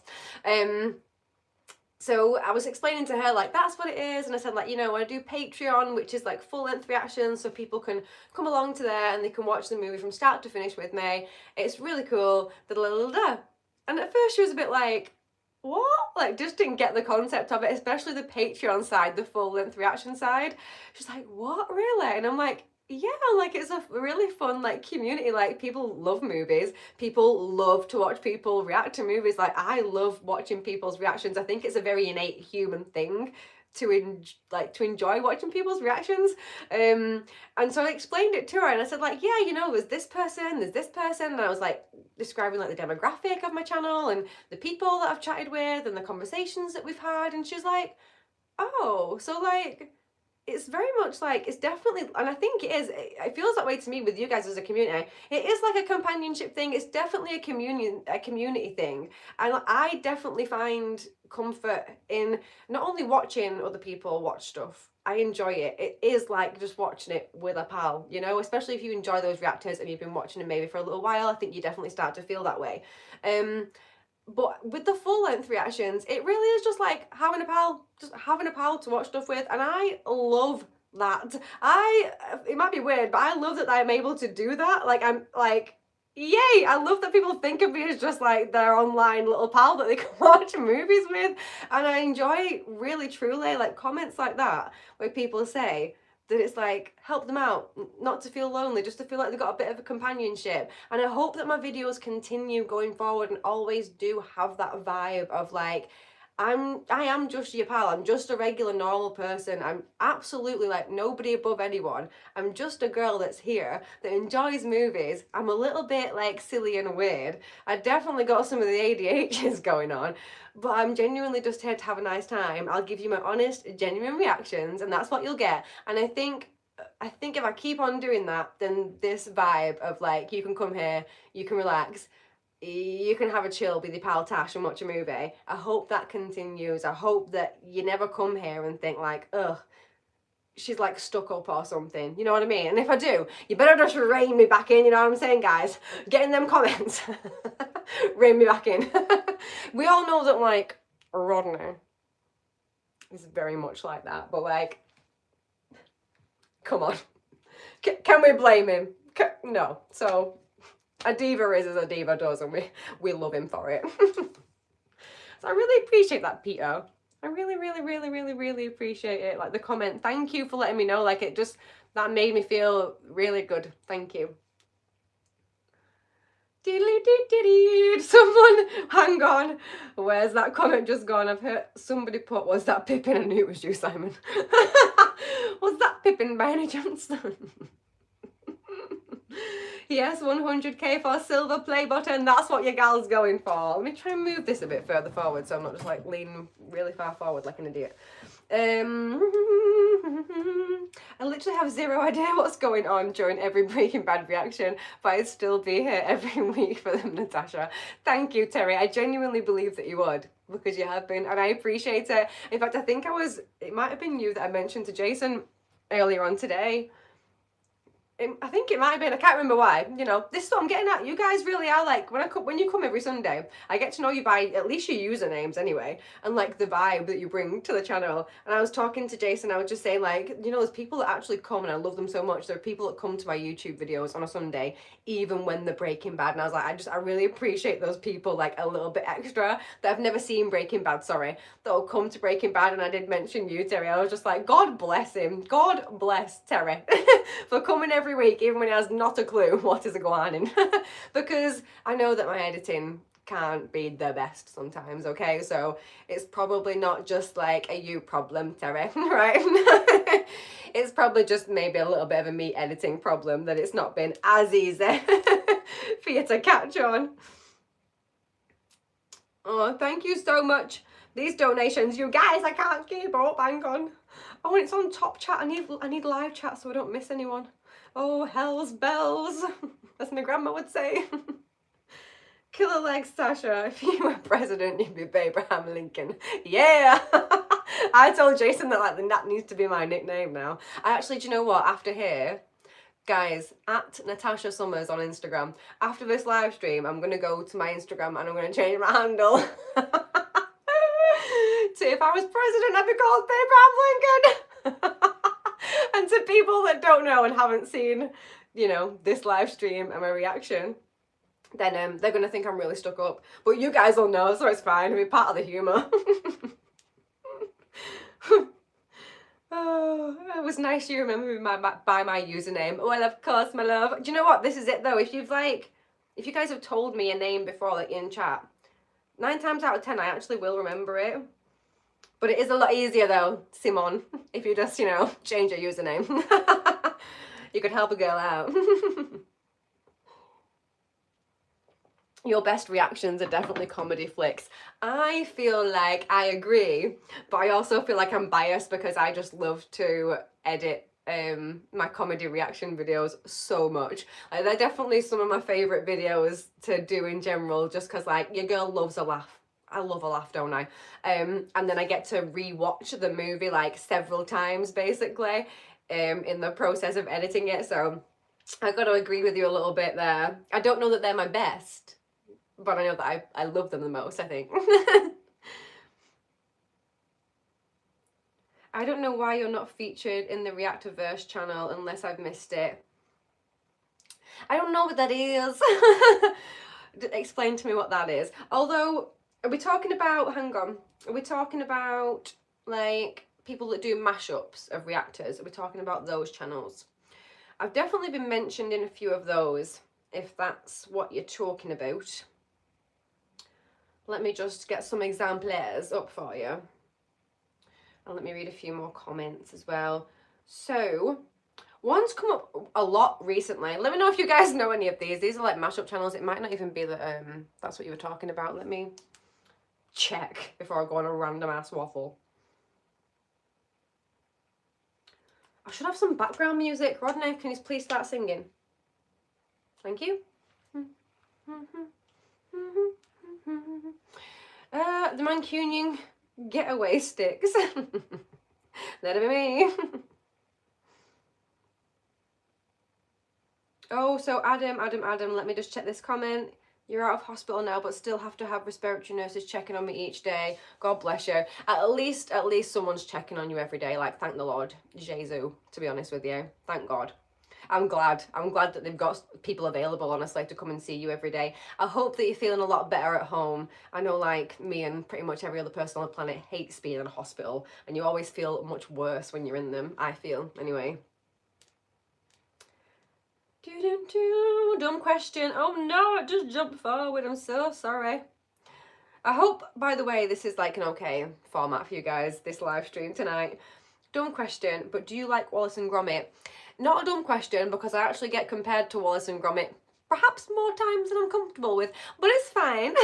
Speaker 1: So I was explaining to her, like, that's what it is. And I said, like, you know, I do Patreon, which is like full-length reactions, so people can come along to there and they can watch the movie from start to finish with me. It's really cool. Da-da-da-da-da. And at first she was a bit like, what? Like, just didn't get the concept of it, especially the Patreon side, the full-length reaction side. She's like, what, really? And I'm like, yeah, like, it's a really fun, like, community. Like, people love movies. People love to watch people react to movies. Like, I love watching people's reactions. I think it's a very innate human thing to enjoy watching people's reactions. And so I explained it to her and I said, like, yeah, you know, there's this person, and I was like describing like the demographic of my channel and the people that I've chatted with and the conversations that we've had, and she's like, oh, so like it's very much like, it's definitely, and I think it is, it feels that way to me with you guys as a community. It is like a companionship thing. It's definitely a community thing. And I definitely find comfort in not only watching other people watch stuff. I enjoy it. It is like just watching it with a pal, you know, especially if you enjoy those reactors and you've been watching them maybe for a little while. I think you definitely start to feel that way. But with the full-length reactions, it really is just like having a pal to watch stuff with, and I love that. It might be weird, but I love that I'm able to do that. Like, I'm like, yay! I love that people think of me as just like their online little pal that they can watch movies with, and I enjoy really truly like comments like that where people say that it's like, help them out, not to feel lonely, just to feel like they've got a bit of a companionship. And I hope that my videos continue going forward and always do have that vibe of like, I am just your pal. I'm just a regular normal person. I'm absolutely like nobody above anyone. I'm just a girl that's here that enjoys movies. I'm a little bit like silly and weird. I definitely got some of the ADHDs going on, but I'm genuinely just here to have a nice time. I'll give you my honest, genuine reactions, and that's what you'll get. And I think I think if I keep on doing that, then this vibe of like, you can come here, you can relax, you can have a chill with your pal Tash and watch a movie. I hope that continues. I hope that you never come here and think like, ugh, she's like stuck up or something. You know what I mean? And if I do, you better just rein me back in. You know what I'm saying, guys? Get in them comments. Rein me back in. We all know that like Rodney is very much like that, but like, come on. Can we blame him? No. So a diva is as a diva does, and we love him for it. So I really appreciate that, Peter. I really, really, really, really, really appreciate it. Like the comment, thank you for letting me know. Like it just, that made me feel really good. Thank you. Someone, hang on. Where's that comment just gone? I've heard somebody put, was that Pippin? I knew it was you, Simon. Was that Pippin by any chance? Yes, 100k for silver play button. That's what your gal's going for. Let me try and move this a bit further forward so I'm not just like leaning really far forward like an idiot. I literally have zero idea what's going on during every Breaking Bad reaction, but I'd still be here every week for them, Natasha. Thank you, Terry. I genuinely believe that you would, because you have been, and I appreciate it. In fact, I think it might have been you that I mentioned to Jason earlier on today. I think it might have been, I can't remember why, you know, this is what I'm getting at. You guys really are like, when you come every Sunday, I get to know you by at least your usernames anyway, and like the vibe that you bring to the channel. And I was talking to Jason, I was just saying like, you know, there's people that actually come, and I love them so much. There are people that come to my YouTube videos on a Sunday, even when they're Breaking Bad. And I was like, I really appreciate those people like a little bit extra that have never seen Breaking Bad, sorry, that'll come to Breaking Bad. And I did mention you, Terry. I was just like, God bless him. God bless Terry for coming every week, even when he has not a clue what is going on. Because I know that my editing can't be the best sometimes, okay? So it's probably not just like a you problem, Terry, right? It's probably just maybe a little bit of a me editing problem, that it's not been as easy for you to catch on. Oh, thank you so much. These donations, you guys, I can't keep up, hang on. Oh, and it's on top chat. I need live chat so I don't miss anyone. Oh, hell's bells, as my grandma would say. Killer legs, Sasha. If you were president, you'd be Abraham Lincoln. Yeah. I told Jason that like that needs to be my nickname now. I actually, do you know what? After here, guys, at Natasha Summers on Instagram. After this live stream, I'm gonna go to my Instagram and I'm gonna change my handle. So if I was president, I'd be called Abraham Lincoln. And to people that don't know and haven't seen, you know, this live stream and my reaction, then they're going to think I'm really stuck up. But you guys will know, so it's fine. It'll be part of the humour. Oh, it was nice you remember me by my username. Well, of course, my love. Do you know what? This is it, though. If you guys have told me a name before, like in chat, 9 times out of 10, I actually will remember it. But it is a lot easier though, Simon, if you just, you know, change your username. You could help a girl out. Your best reactions are definitely comedy flicks. I feel like I agree, but I also feel like I'm biased because I just love to edit my comedy reaction videos so much. Like, they're definitely some of my favourite videos to do in general, just because like your girl loves a laugh. I love a laugh, don't I? And then I get to re-watch the movie like several times, basically, in the process of editing it. So I got to agree with you a little bit there. I don't know that they're my best, but I know that I love them the most, I think. I don't know why you're not featured in the Reactiverse channel unless I've missed it. I don't know what that is. Explain to me what that is. Although, are we talking about, hang on, are we talking about like people that do mashups of reactors? Are we talking about those channels? I've definitely been mentioned in a few of those, if that's what you're talking about. Let me just get some exemplars up for you. And let me read a few more comments as well. So, one's come up a lot recently. Let me know if you guys know any of these. These are like mashup channels. It might not even be that that's what you were talking about. Let me check before I go on a random ass waffle. I should have some background music. Rodney, can you please start singing? Thank you. The Mancunian getaway sticks. That'll be me. Oh, so Adam, let me just check this comment. You're out of hospital now, but still have to have respiratory nurses checking on me each day. God bless you. At least someone's checking on you every day. Like, thank the Lord. Jesus, to be honest with you. Thank God. I'm glad that they've got people available, honestly, to come and see you every day. I hope that you're feeling a lot better at home. I know, like, me and pretty much every other person on the planet hates being in a hospital, and you always feel much worse when you're in them, I feel, anyway. Dumb question. Oh no, I just jumped forward. I'm so sorry. I hope, by the way, this is like an okay format for you guys, this live stream tonight. Dumb question, but do you like Wallace and Gromit? Not a dumb question, because I actually get compared to Wallace and Gromit perhaps more times than I'm comfortable with, but it's fine.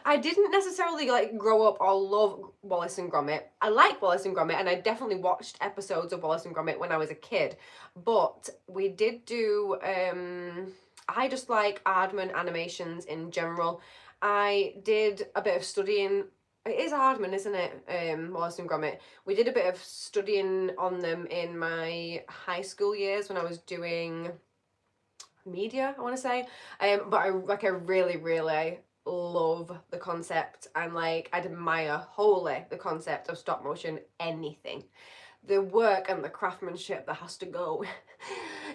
Speaker 1: I didn't necessarily like grow up or love Wallace and Gromit. I like Wallace and Gromit, and I definitely watched episodes of Wallace and Gromit when I was a kid, but we did do, I just like Aardman animations in general. I did a bit of studying. It is Aardman, isn't it? Wallace and Gromit. We did a bit of studying on them in my high school years when I was doing media, I want to say. But I really, really love the concept, and like I admire wholly the concept of stop motion anything. The work and the craftsmanship that has to go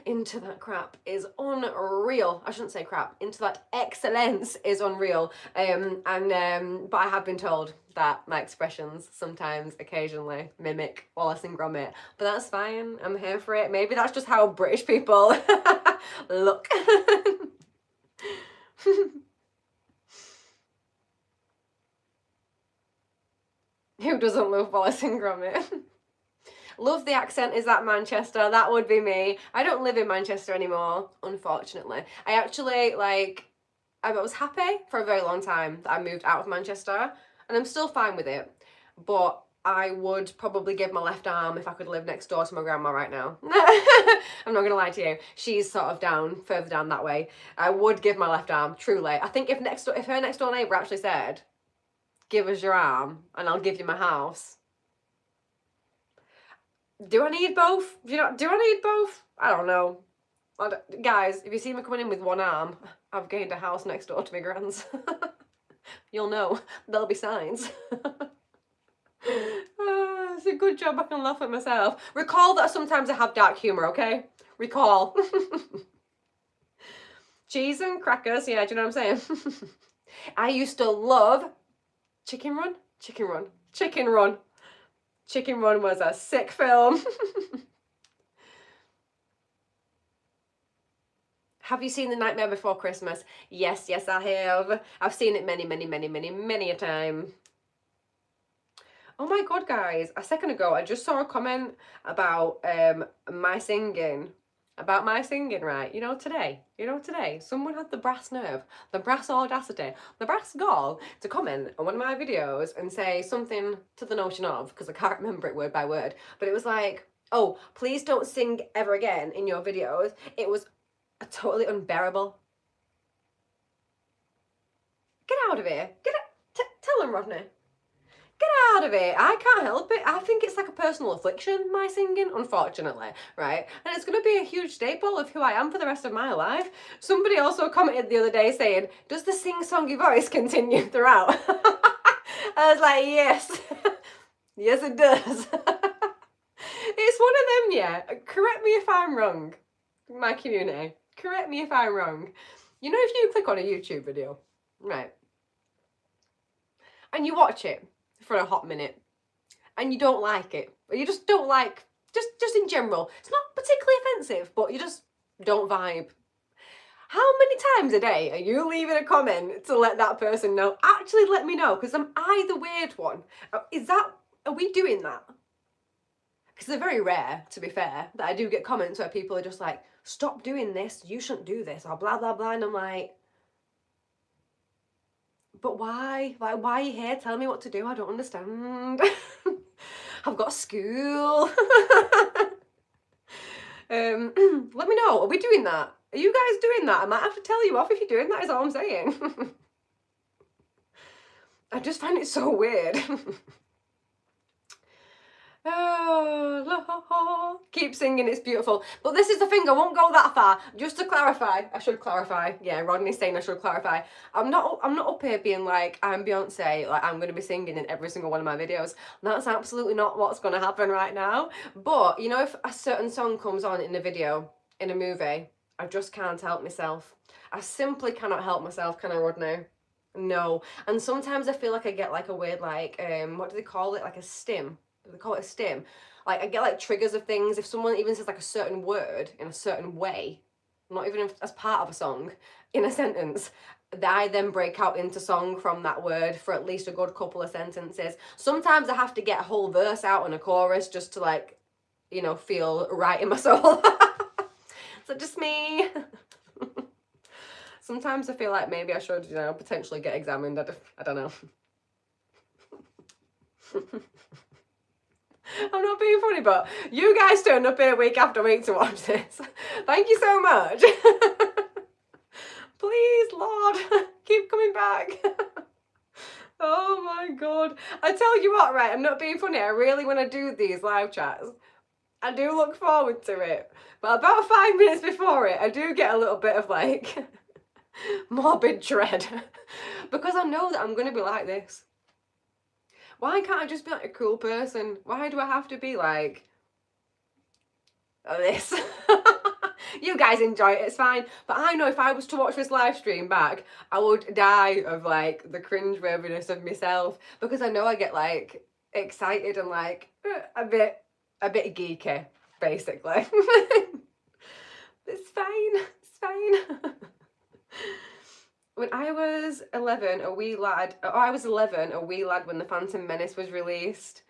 Speaker 1: into that crap is unreal. I shouldn't say crap, into that excellence is unreal. But I have been told that my expressions sometimes occasionally mimic Wallace and Gromit, but that's fine. I'm here for it. Maybe that's just how British people look. Who doesn't love Wallace and Gromit? Love the accent. Is that Manchester? That would be me. I don't live in Manchester anymore, unfortunately. I actually, like, I was happy for a very long time that I moved out of Manchester, and I'm still fine with it, but I would probably give my left arm if I could live next door to my grandma right now. I'm not gonna lie to you. She's sort of further down that way. I would give my left arm, truly. I think if her next door neighbour actually said, give us your arm and I'll give you my house. Do I need both? Do I need both? I don't know. Guys, if you see me coming in with one arm, I've gained a house next door to my grand's. You'll know. There'll be signs. It's a good job I can laugh at myself. Recall that sometimes I have dark humour, okay? Recall. Cheese and crackers, yeah, do you know what I'm saying? I used to love Chicken Run. Chicken Run was a sick film. Have you seen The Nightmare Before Christmas? Yes, I have. I've seen it many a time. Oh my god, guys. A second ago, I just saw a comment about my singing. About my singing, right? You know, today, someone had the brass nerve, the brass audacity, the brass gall to comment on one of my videos and say something to the notion of, because I can't remember it word by word, but it was like, oh, please don't sing ever again in your videos. It was totally unbearable. Get out of here. Tell him, Rodney. Get out of it. I can't help it. I think it's like a personal affliction, my singing, unfortunately, right? And it's going to be a huge staple of who I am for the rest of my life. Somebody also commented the other day saying, does the sing-songy voice continue throughout? I was like, yes. Yes, it does. It's one of them, yeah. Correct me if I'm wrong, my community. Correct me if I'm wrong. You know, if you click on a YouTube video, right, and you watch it for a hot minute and you don't like it, or you just don't like, just in general, it's not particularly offensive, but you just don't vibe. How many times a day are you leaving a comment to let that person know? Actually, let me know, because am I the weird one? Are we doing that? Because they're very rare, to be fair, that I do get comments where people are just like, stop doing this, you shouldn't do this, or blah, blah, blah, and I'm like, but why? Like, why are you here? Tell me what to do. I don't understand. I've got school. Let me know. Are we doing that? Are you guys doing that? I might have to tell you off if you're doing that, is all I'm saying. I just find it so weird. Oh, keep singing, it's beautiful. But this is the thing, I won't go that far. Just to clarify, I should clarify. Yeah, Rodney's saying I should clarify. I'm not up here being like, I'm Beyonce, like I'm gonna be singing in every single one of my videos. That's absolutely not what's gonna happen right now. But you know, if a certain song comes on in a video, in a movie, I just can't help myself. I simply cannot help myself, can I, Rodney? No. And sometimes I feel like I get like a weird, like, what do they call it? Like a stim. They call it a stim. Like I get like triggers of things. If someone even says like a certain word in a certain way, not even as part of a song, in a sentence, I then break out into song from that word for at least a good couple of sentences. Sometimes I have to get a whole verse out and a chorus just to like, you know, feel right in my soul. So just me. Sometimes I feel like maybe I should, you know, potentially get examined. I don't know. I'm not being funny, but you guys turned up here week after week to watch this. Thank you so much. Please, Lord, keep coming back. Oh my God. I tell you what, right, I'm not being funny. I really, when I do these live chats, I do look forward to it. But about 5 minutes before it, I do get a little bit of like morbid dread. Because I know that I'm going to be like this. Why can't I just be like a cool person? Why do I have to be like this? You guys enjoy it, it's fine. But I know if I was to watch this live stream back, I would die of like the cringe-worthiness of myself, because I know I get like excited and like a bit geeky, basically. It's fine, it's fine. When I was 11, a wee lad when The Phantom Menace was released.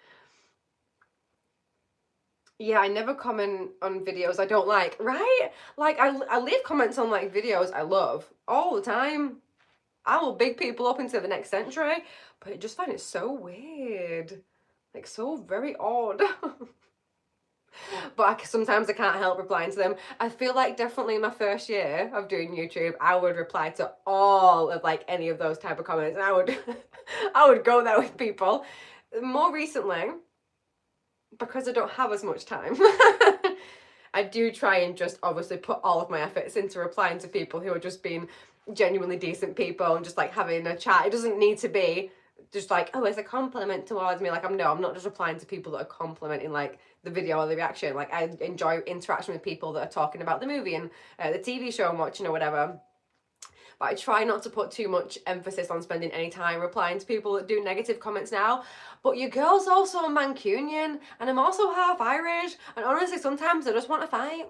Speaker 1: Yeah, I never comment on videos I don't like, right? Like, I leave comments on, like, videos I love all the time. I will big people up into the next century, but I just find it so weird. Like, so very odd. But sometimes I can't help replying to them. I feel like definitely in my first year of doing YouTube, I would reply to all of like any of those type of comments, and I would go there with people. More recently, because I don't have as much time, I do try and just obviously put all of my efforts into replying to people who are just being genuinely decent people and just like having a chat. It doesn't need to be just like, oh, it's a compliment towards me. Like I'm not just replying to people that are complimenting like the video or the reaction. Like I enjoy interaction with people that are talking about the movie and the TV show I'm watching or whatever. But I try not to put too much emphasis on spending any time replying to people that do negative comments now. But your girl's also Mancunian, and I'm also half Irish, and honestly, sometimes I just want to fight.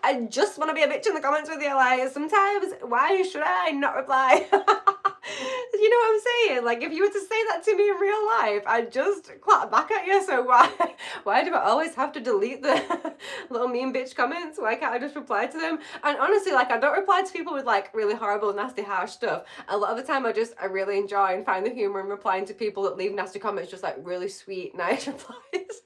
Speaker 1: I just want to be a bitch in the comments with you, like, sometimes, why should I not reply? You know what I'm saying? Like, if you were to say that to me in real life, I'd just clap back at you, so why do I always have to delete the little mean bitch comments? Why can't I just reply to them? And honestly, like, I don't reply to people with, like, really horrible, nasty, harsh stuff. A lot of the time, I really enjoy and find the humor in replying to people that leave nasty comments, just, like, really sweet, nice replies.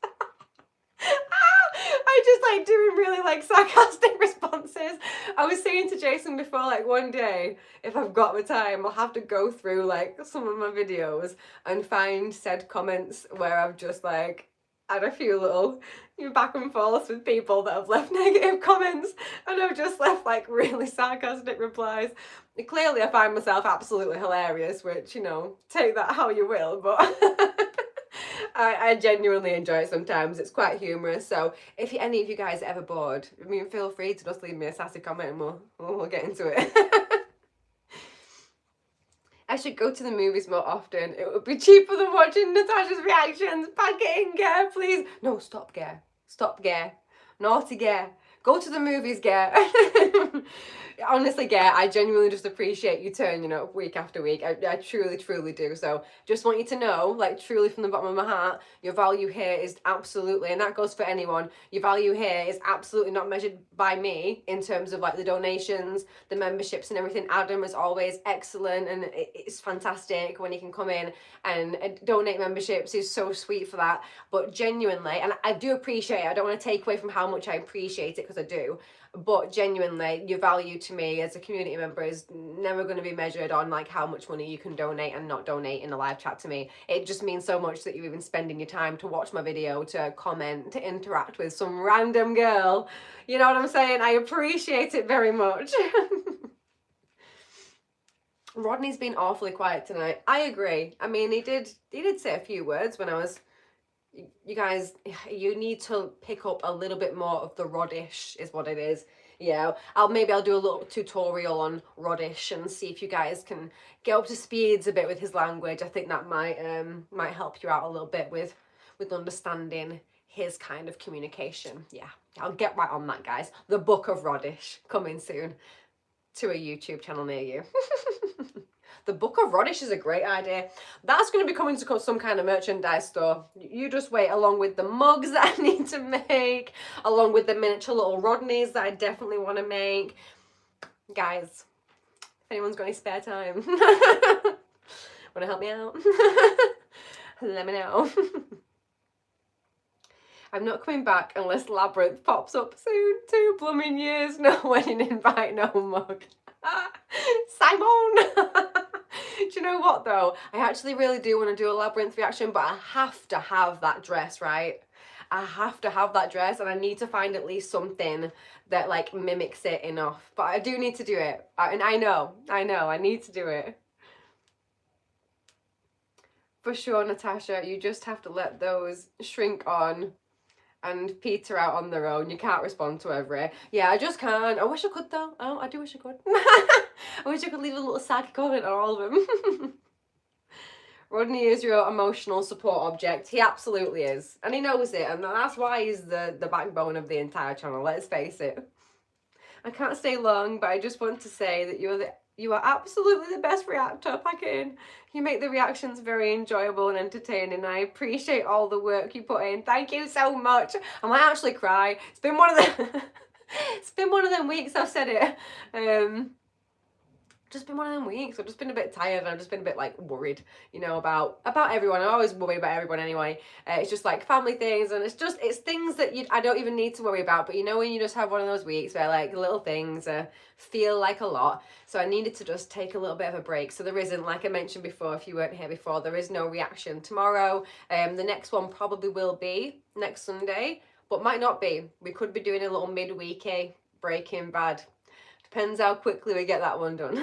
Speaker 1: I just like doing really like sarcastic responses. I was saying to Jason before, like one day, if I've got the time, I'll have to go through like some of my videos and find said comments where I've just like had a few little back and forths with people that have left negative comments, and I've just left like really sarcastic replies. Clearly I find myself absolutely hilarious, which, you know, take that how you will, but I genuinely enjoy it sometimes. It's quite humorous. So if any of you guys are ever bored, I mean, feel free to just leave me a sassy comment and we'll get into it. I should go to the movies more often. It would be cheaper than watching Natasha's reactions. Pack it in, Gare, please. No, stop, Gare. Stop, Gare. Naughty, Gare. Go to the movies, Gare. honestly get, I genuinely just appreciate you turning up week after week. I truly, truly do. So just want you to know, like truly from the bottom of my heart, your value here is absolutely, and that goes for anyone, your value here is absolutely not measured by me in terms of like the donations, the memberships and everything. Adam is always excellent, and it's fantastic when he can come in and donate memberships. He's so sweet for that. But genuinely, and I do appreciate it, I don't want to take away from how much I appreciate it, because I do, but genuinely your value to me as a community member is never going to be measured on like how much money you can donate and not donate in a live chat to me. It just means so much that you're even spending your time to watch my video, to comment, to interact with some random girl. You know what I'm saying? I appreciate it very much. Rodney's been awfully quiet tonight. I agree. I mean, he did say a few words when I was, you guys, you need to pick up a little bit more of the Rodish is what it is. Yeah, I'll do a little tutorial on Rodish and see if you guys can get up to speeds a bit with his language. I think that might help you out a little bit with understanding his kind of communication. Yeah, I'll get right on that, guys. The Book of Rodish coming soon to a YouTube channel near you. The Book of Rodish is a great idea. That's going to be coming to some kind of merchandise store. You just wait, along with the mugs that I need to make, along with the miniature little Rodneys that I definitely want to make. Guys, if anyone's got any spare time, want to help me out? Let me know. I'm not coming back unless Labyrinth pops up soon. 2 blooming years, no wedding invite, no mug. Simon! Do you know what though? I actually really do want to do a Labyrinth reaction, but I have to have that dress, right? I have to have that dress, and I need to find at least something that like mimics it enough. But I do need to do it. And I know, I need to do it. For sure, Natasha, you just have to let those shrink on and peter out on their own. You can't respond to every. Yeah, I just can't. I wish I could though. Oh, I do wish I could. I wish I could leave a little sad comment on all of them. Rodney is your emotional support object. He absolutely is. And he knows it. And that's why he's the backbone of the entire channel. Let's face it. I can't stay long, but I just want to say that you are absolutely the best reactor, Packin. You make the reactions very enjoyable and entertaining. I appreciate all the work you put in. Thank you so much. I might actually cry. It's been one of the it's been one of them weeks I've said it. Just been one of them weeks. I've just been a bit tired, and I've just been a bit like worried, you know, about everyone. I always worry about everyone anyway. It's just like family things, and it's things that I don't even need to worry about. But you know, when you just have one of those weeks where like little things feel like a lot. So I needed to just take a little bit of a break. So there isn't, like I mentioned before, if you weren't here before, there is no reaction tomorrow. The next one probably will be next Sunday, but might not be. We could be doing a little midweeky Breaking Bad. Depends how quickly we get that one done.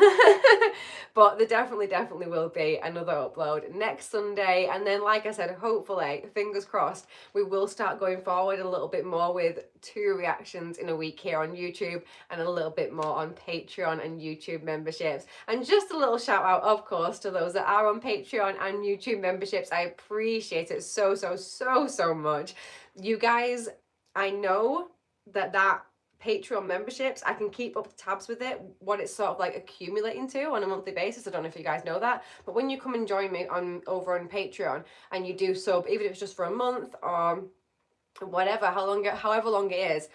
Speaker 1: But there definitely will be another upload next Sunday. And then, like I said, hopefully, fingers crossed, we will start going forward a little bit more with 2 reactions in a week here on YouTube, and a little bit more on Patreon and YouTube memberships. And just a little shout out, of course, to those that are on Patreon and YouTube memberships. I appreciate it so much. You guys, I know that Patreon memberships, I can keep up tabs with it, what it's sort of like accumulating to on a monthly basis. I don't know if you guys know that, but when you come and join me over on Patreon and you do sub, even if it's just for a month or whatever, however long it is,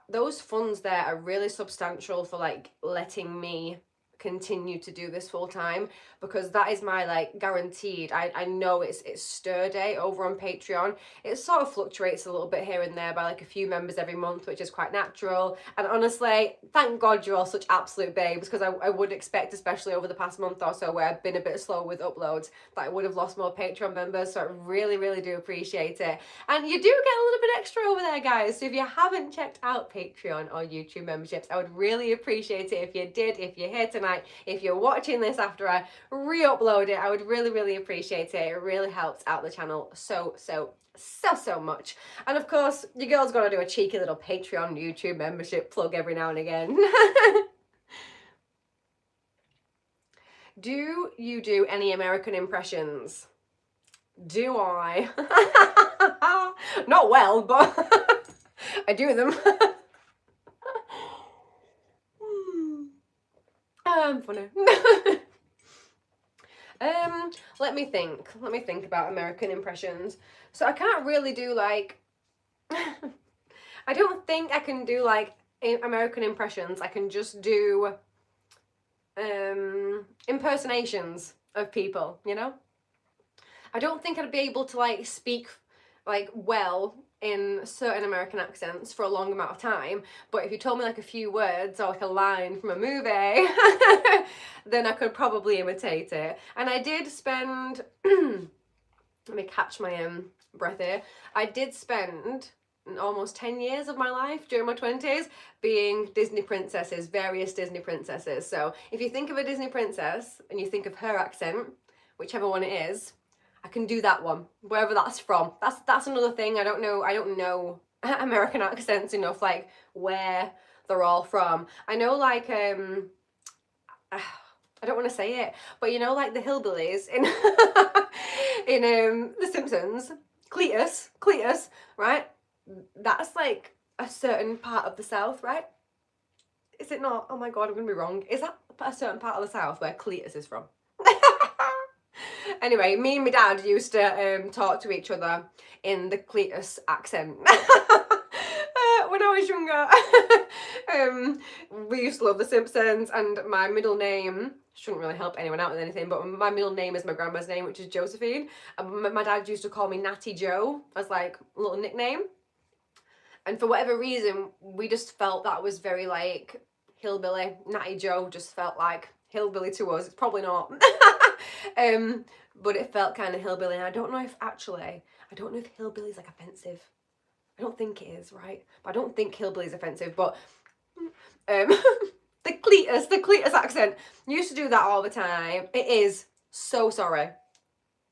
Speaker 1: those funds there are really substantial for like letting me continue to do this full time, because that is my like guaranteed. I know it's sturdy over on Patreon. It sort of fluctuates a little bit here and there by like a few members every month, which is quite natural. And honestly, thank God you're all such absolute babes, because I would expect, especially over the past month or so where I've been a bit slow with uploads, that I would have lost more Patreon members. So I really do appreciate it. And you do get a little bit extra over there, guys. So if you haven't checked out Patreon or YouTube memberships, I would really appreciate it if you did. If you're here tonight, if you're watching this after I re-upload it, I would really appreciate it. It really helps out the channel so much. And of course, your girl's got to do a cheeky little Patreon YouTube membership plug every now and again. Do you do any American impressions? Do I? Not well, but I do them. I'm funny. Let me think. Let me think about American impressions. So I can't really do like. I don't think I can do like American impressions. I can just do impersonations of people, you know? I don't think I'd be able to like speak like well in certain American accents for a long amount of time, but if you told me like a few words or like a line from a movie, then I could probably imitate it. And I did spend let me catch my breath here. I did spend almost 10 years of my life during my 20s being Disney princesses, various Disney princesses. So if you think of a Disney princess and you think of her accent, whichever one it is, I can do that one, wherever that's from. That's another thing. I don't know American accents enough, like where they're all from. I know like I don't want to say it, but you know like the hillbillies in in The Simpsons, Cletus, right? That's like a certain part of the South, right? Is it not? Oh my god, I'm gonna be wrong. Is that a certain part of the South where Cletus is from? Anyway, me and my dad used to talk to each other in the Cletus accent. When I was younger, we used to love The Simpsons, and my middle name shouldn't really help anyone out with anything, but my middle name is my grandma's name, which is Josephine. And my dad used to call me Natty Joe as like a little nickname. And for whatever reason, we just felt that was very like hillbilly. Natty Joe just felt like hillbilly to us. It's probably not. But it felt kind of hillbilly. And I don't know if hillbilly is like offensive. I don't think it is, right? But I don't think hillbilly is offensive. But the Cletus accent. Used to do that all the time. It is so sorry.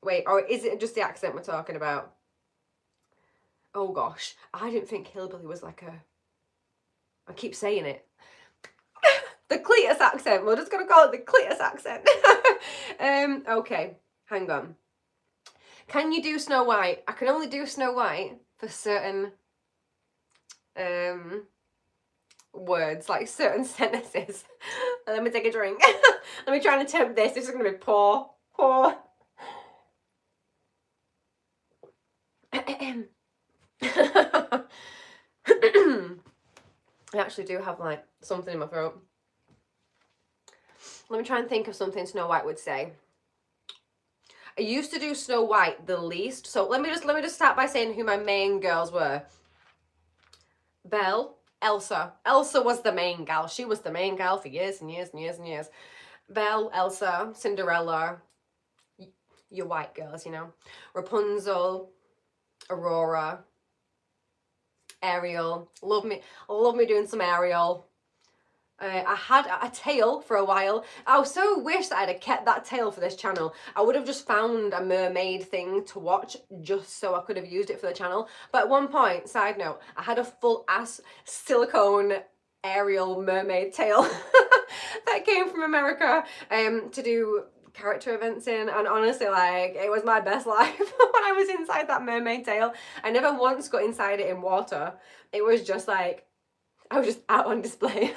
Speaker 1: Wait, or is it just the accent we're talking about? Oh gosh, I didn't think hillbilly was like a. I keep saying it. The Cletus accent. We're just gonna call it the Cletus accent. Okay, hang on. Can you do Snow White? I can only do Snow White for certain words, like certain sentences. Let me take a drink. Let me try and attempt this. This is gonna be poor. I actually do have like something in my throat. Let me try and think of something Snow White would say. I used to do Snow White the least. So let me just start by saying who my main girls were. Belle, Elsa. Elsa was the main gal. She was the main gal for years and years and years and years. Belle, Elsa, Cinderella, your white girls, you know. Rapunzel, Aurora, Ariel. Love me doing some Ariel. I had a tail for a while. I so wish that I'd have kept that tail for this channel. I would have just found a mermaid thing to watch just so I could have used it for the channel. But at one point, side note, I had a full ass silicone Ariel mermaid tail that came from America to do character events in, and honestly, like, it was my best life when I was inside that mermaid tail. I never once got inside it in water. It was just like I was just out on display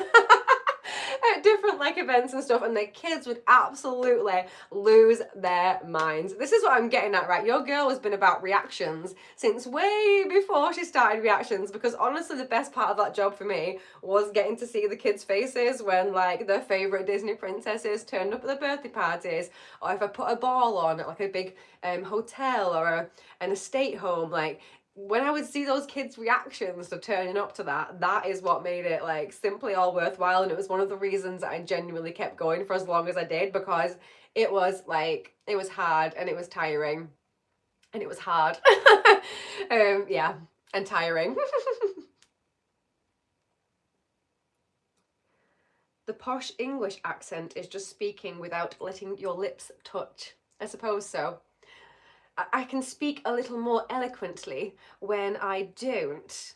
Speaker 1: at different like events and stuff, and the kids would absolutely lose their minds. This is what I'm getting at, right? Your girl has been about reactions since way before she started reactions, because honestly the best part of that job for me was getting to see the kids' faces when like their favourite Disney princesses turned up at the birthday parties, or if I put a ball on at like a big hotel or an estate home. Like, when I would see those kids' reactions to turning up to that is what made it like simply all worthwhile. And it was one of the reasons that I genuinely kept going for as long as I did, because it was like, it was hard and it was tiring and it was hard. Yeah, and tiring. The posh English accent is just speaking without letting your lips touch. I suppose so. I can speak a little more eloquently when I don't.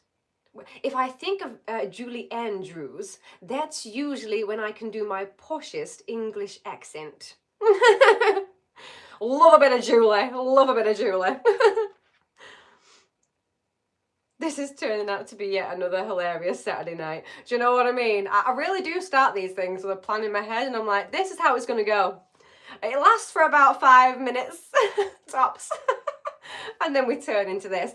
Speaker 1: If I think of Julie Andrews, that's usually when I can do my poshest English accent. Love a bit of Julie. Love a bit of Julie. This is turning out to be yet another hilarious Saturday night. Do you know what I mean? I really do start these things with a plan in my head, and I'm like, this is how it's going to go. It lasts for about 5 minutes, tops. And then we turn into this.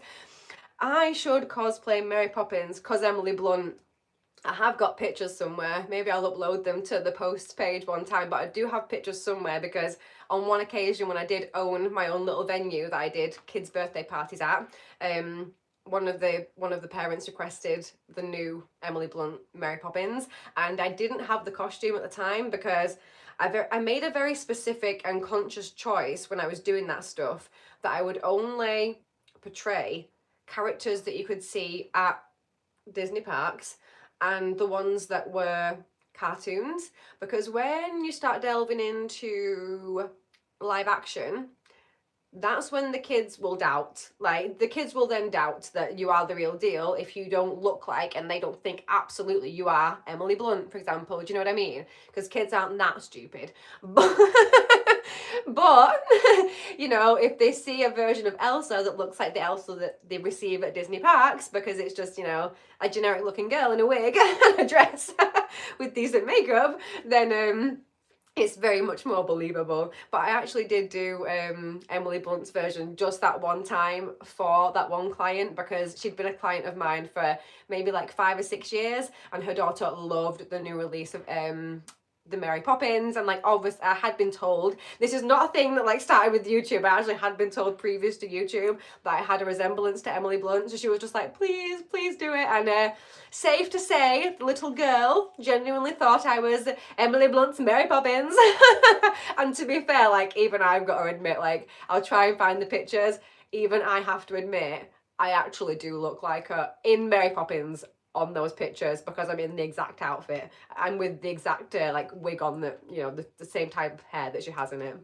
Speaker 1: I should cosplay Mary Poppins cause Emily Blunt. I have got pictures somewhere. Maybe I'll upload them to the posts page one time, but I do have pictures somewhere because on one occasion when I did own my own little venue that I did kids' birthday parties at, one of the parents requested the new Emily Blunt Mary Poppins, and I didn't have the costume at the time because I made a very specific and conscious choice when I was doing that stuff that I would only portray characters that you could see at Disney parks and the ones that were cartoons, because when you start delving into live action, that's when the kids will doubt. Like, the kids will then doubt that you are the real deal if you don't look like, and they don't think absolutely you are Emily Blunt, for example. Do you know what I mean? Because kids aren't that stupid. But you know, if they see a version of Elsa that looks like the Elsa that they receive at Disney parks, because it's just, you know, a generic looking girl in a wig and a dress with decent makeup, then it's very much more believable. But I actually did do Emily Blunt's version just that one time for that one client, because she'd been a client of mine for maybe like 5 or 6 years, and her daughter loved the new release of the Mary Poppins. And like, obviously I had been told, this is not a thing that like started with YouTube, I actually had been told previous to YouTube that I had a resemblance to Emily Blunt, so she was just like, please do it. And safe to say, the little girl genuinely thought I was Emily Blunt's Mary Poppins. And to be fair, like, even I've got to admit, like, I'll try and find the pictures, even I have to admit I actually do look like her in Mary Poppins on those pictures, because I'm in the exact outfit and with the exact like wig on, the, you know, the same type of hair that she has in it.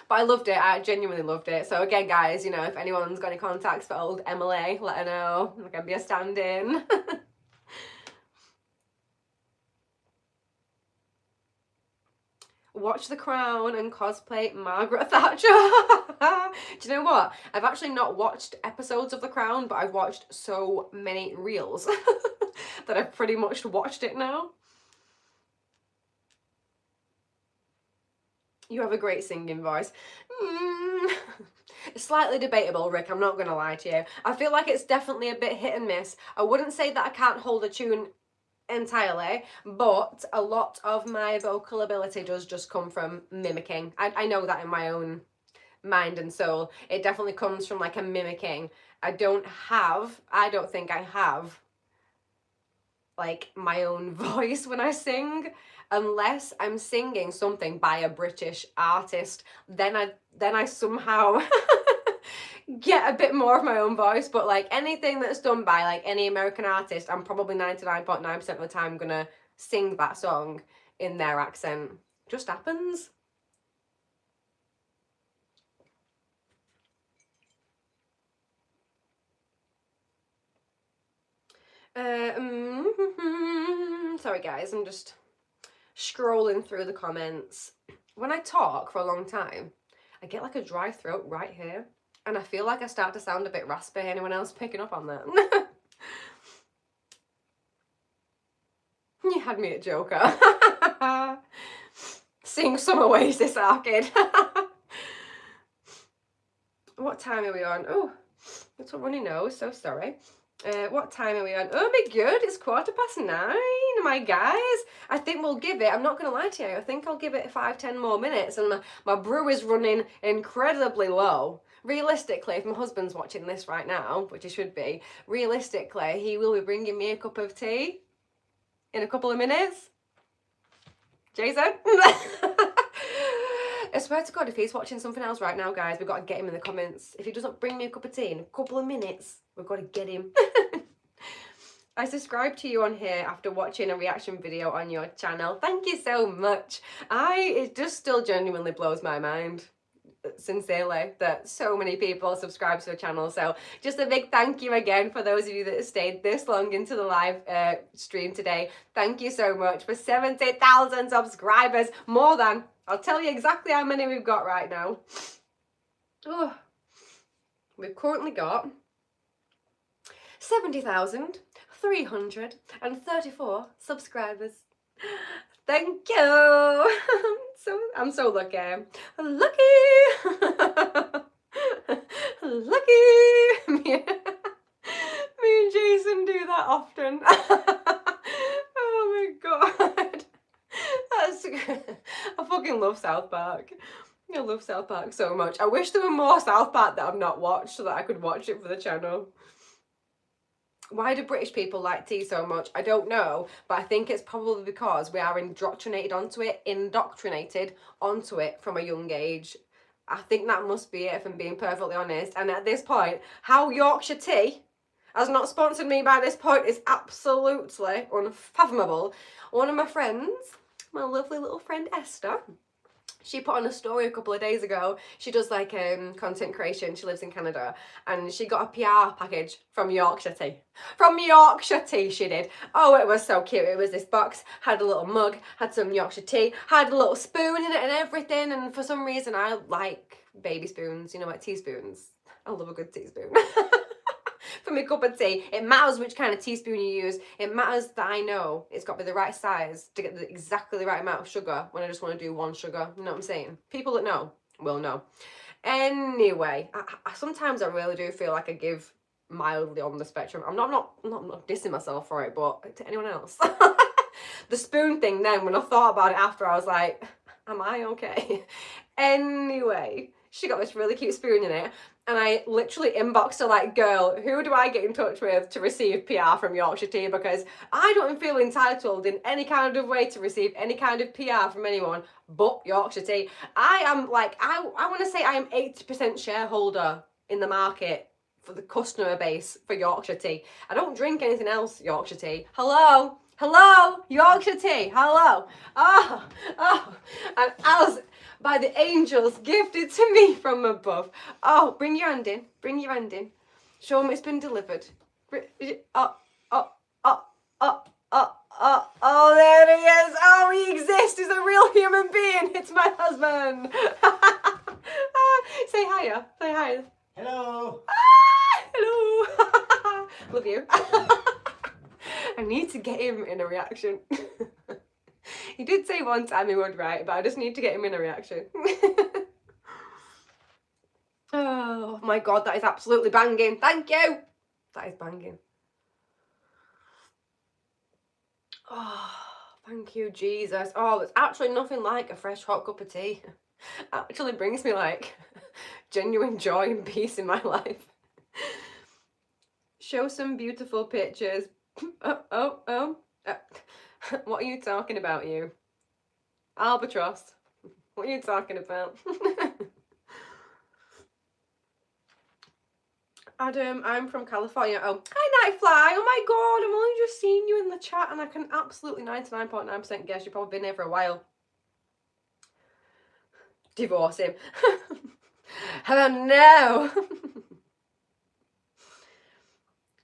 Speaker 1: But I loved it. I genuinely loved it. So again, guys, you know, if anyone's got any contacts for old Emily, let her know. I can be a stand-in. Watch The Crown and cosplay Margaret Thatcher. Do you know what? I've actually not watched episodes of The Crown, but I've watched so many reels that I've pretty much watched it now. You have a great singing voice. It's slightly debatable, Rick, I'm not going to lie to you. I feel like it's definitely a bit hit and miss. I wouldn't say that I can't hold a tune entirely, but a lot of my vocal ability does just come from mimicking. I know that in my own mind and soul. It definitely comes from like a mimicking. I don't think I have like my own voice when I sing, unless I'm singing something by a British artist. Then I somehow get a bit more of my own voice. But like anything that's done by like any American artist, I'm probably 99.9% of the time gonna sing that song in their accent. Just happens. Sorry guys, I'm just scrolling through the comments. When I talk for a long time, I get like a dry throat right here, and I feel like I start to sound a bit raspy. Anyone else picking up on that? You had me at Joker. Sing some Oasis, Arcade. What time are we on? Oh, that's a runny nose, so sorry. What time are we on? Oh my god, it's 9:15, my guys. I think we'll give it, I'm not going to lie to you, I think I'll give it 5-10 more minutes, and my brew is running incredibly low. Realistically, if my husband's watching this right now, which he should be, realistically, he will be bringing me a cup of tea in a couple of minutes. Jason? I swear to God, if he's watching something else right now, guys, we've got to get him in the comments. If he doesn't bring me a cup of tea in a couple of minutes, we've got to get him. I subscribed to you on here after watching a reaction video on your channel. Thank you so much. It just still genuinely blows my mind, sincerely, that so many people subscribe to the channel. So just a big thank you again for those of you that have stayed this long into the live stream today. Thank you so much for 70,000 subscribers. More than, I'll tell you exactly how many we've got right now. Oh, we've currently got 70,334 subscribers. Thank you. I'm so lucky. Lucky. Lucky. Me and Jason do that often. Oh my god. I fucking love South Park. I love South Park so much. I wish there were more South Park that I've not watched so that I could watch it for the channel. Why do British people like tea so much? I don't know, but I think it's probably because we are indoctrinated onto it from a young age. I think that must be it, if I'm being perfectly honest. And at this point, how Yorkshire tea has not sponsored me by this point is absolutely unfathomable. One of my friends, my lovely little friend Esther, she put on a story a couple of days ago. She does like content creation. She lives in Canada, and she got a PR package from Yorkshire Tea. From Yorkshire Tea, she did. Oh, it was so cute. It was this box, had a little mug, had some Yorkshire Tea, had a little spoon in it and everything. And for some reason, I like baby spoons, you know, like teaspoons. I love a good teaspoon. For my cup of tea, it matters which kind of teaspoon you use. It matters that I know it's got to be the right size to get exactly the right amount of sugar when I just want to do one sugar. You know what I'm saying? People that know will know. Anyway, sometimes I really do feel like I give mildly on the spectrum. I'm not dissing myself for it, but to anyone else. The spoon thing then, when I thought about it after, I was like, am I okay? Anyway, she got this really cute spoon in it. And I literally inboxed her like, girl, who do I get in touch with to receive PR from Yorkshire Tea? Because I don't feel entitled in any kind of way to receive any kind of PR from anyone but Yorkshire Tea. I am like, I want to say I am 80% shareholder in the market for the customer base for Yorkshire Tea. I don't drink anything else Yorkshire Tea. Hello? Hello? Yorkshire Tea? Hello? Oh. And as by the angels gifted to me from above. Oh, bring your hand in. Bring your hand in. Show them it's been delivered. Oh, there he is. Oh, he exists. He's a real human being. It's my husband. Say hiya. Say hi.
Speaker 2: Hello.
Speaker 1: Hello. Love you. I need to get him in a reaction. He did say one time he would write, but I just need to get him in a reaction. Oh my god, that is absolutely banging. Thank you. That is banging. Oh, thank you, Jesus. Oh, there's actually nothing like a fresh hot cup of tea. Actually brings me like genuine joy and peace in my life. Show some beautiful pictures. What are you talking about, you? Albatross. What are you talking about? Adam, I'm from California. Oh, hi Nightfly. Oh my god, I'm only just seeing you in the chat and I can absolutely 99.9% guess you've probably been here for a while. Divorce him. Oh no.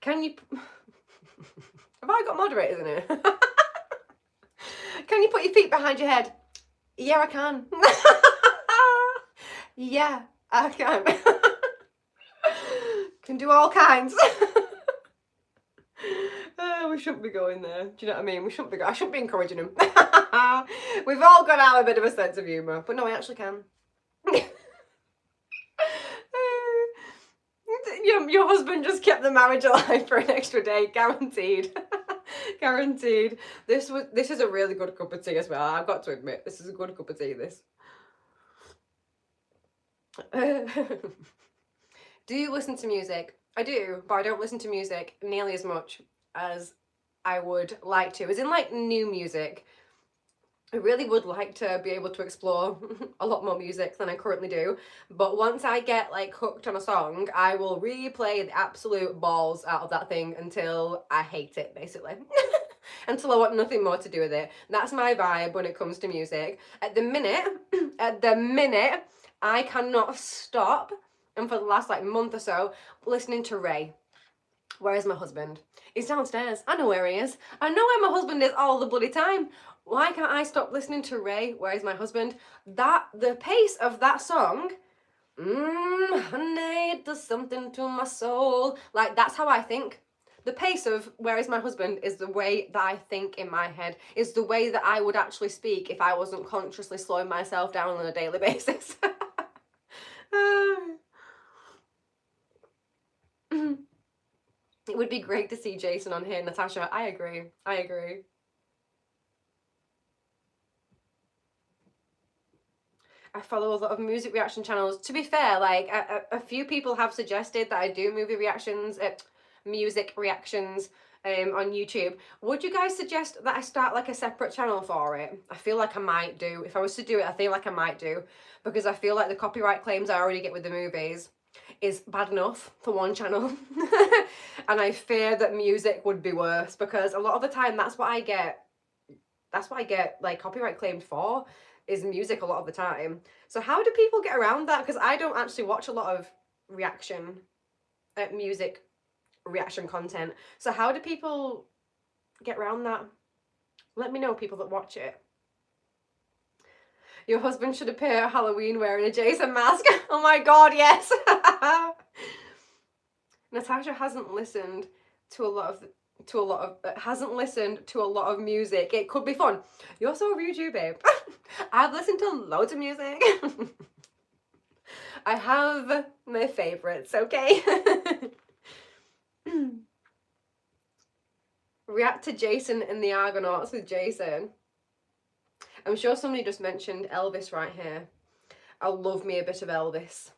Speaker 1: Can you... Have I got moderators in here? Can you put your feet behind your head? Yeah, I can. Yeah, I can. Can do all kinds. We shouldn't be going there. Do you know what I mean? I shouldn't be encouraging him. We've all got to have a bit of a sense of humour. But no, I actually can. Your husband just kept the marriage alive for an extra day, guaranteed. Guaranteed. This is a really good cup of tea as well. I've got to admit, this is a good cup of tea. This. Do you listen to music? I do, but I don't listen to music nearly as much as I would like to. As in, like, new music. I really would like to be able to explore a lot more music than I currently do, but once I get like hooked on a song, I will replay the absolute balls out of that thing until I hate it, basically. Until I want nothing more to do with it. That's my vibe when it comes to music. At the minute, I cannot stop, and for the last like month or so, listening to Ray. Where is my husband? He's downstairs. I know where he is. I know where my husband is all the bloody time. Why can't I stop listening to Ray? Where is my husband? The pace of that song, honey, it does something to my soul. Like, that's how I think. The pace of Where Is My Husband is the way that I think in my head, is the way that I would actually speak if I wasn't consciously slowing myself down on a daily basis. It would be great to see Jason on here, Natasha. I agree. I agree. I follow a lot of music reaction channels. To be fair, like a few people have suggested that I do music reactions on YouTube. Would you guys suggest that I start like a separate channel for it? I feel like I might do. If I was to do it, I feel like I might do, because I feel like the copyright claims I already get with the movies is bad enough for one channel. And I fear that music would be worse, because a lot of the time that's what I get like copyright claimed for, is music a lot of the time. So how do people get around that? Because I don't actually watch a lot of music reaction content. So how do people get around that? Let me know, people that watch it. Your husband should appear at Halloween wearing a Jason mask. Oh my god, yes. Natasha hasn't listened to a lot of music. It could be fun. You're so rude, you babe. I've listened to loads of music. I have my favorites, okay? React to Jason in the Argonauts with Jason. I'm sure somebody just mentioned Elvis right here. I love me a bit of Elvis.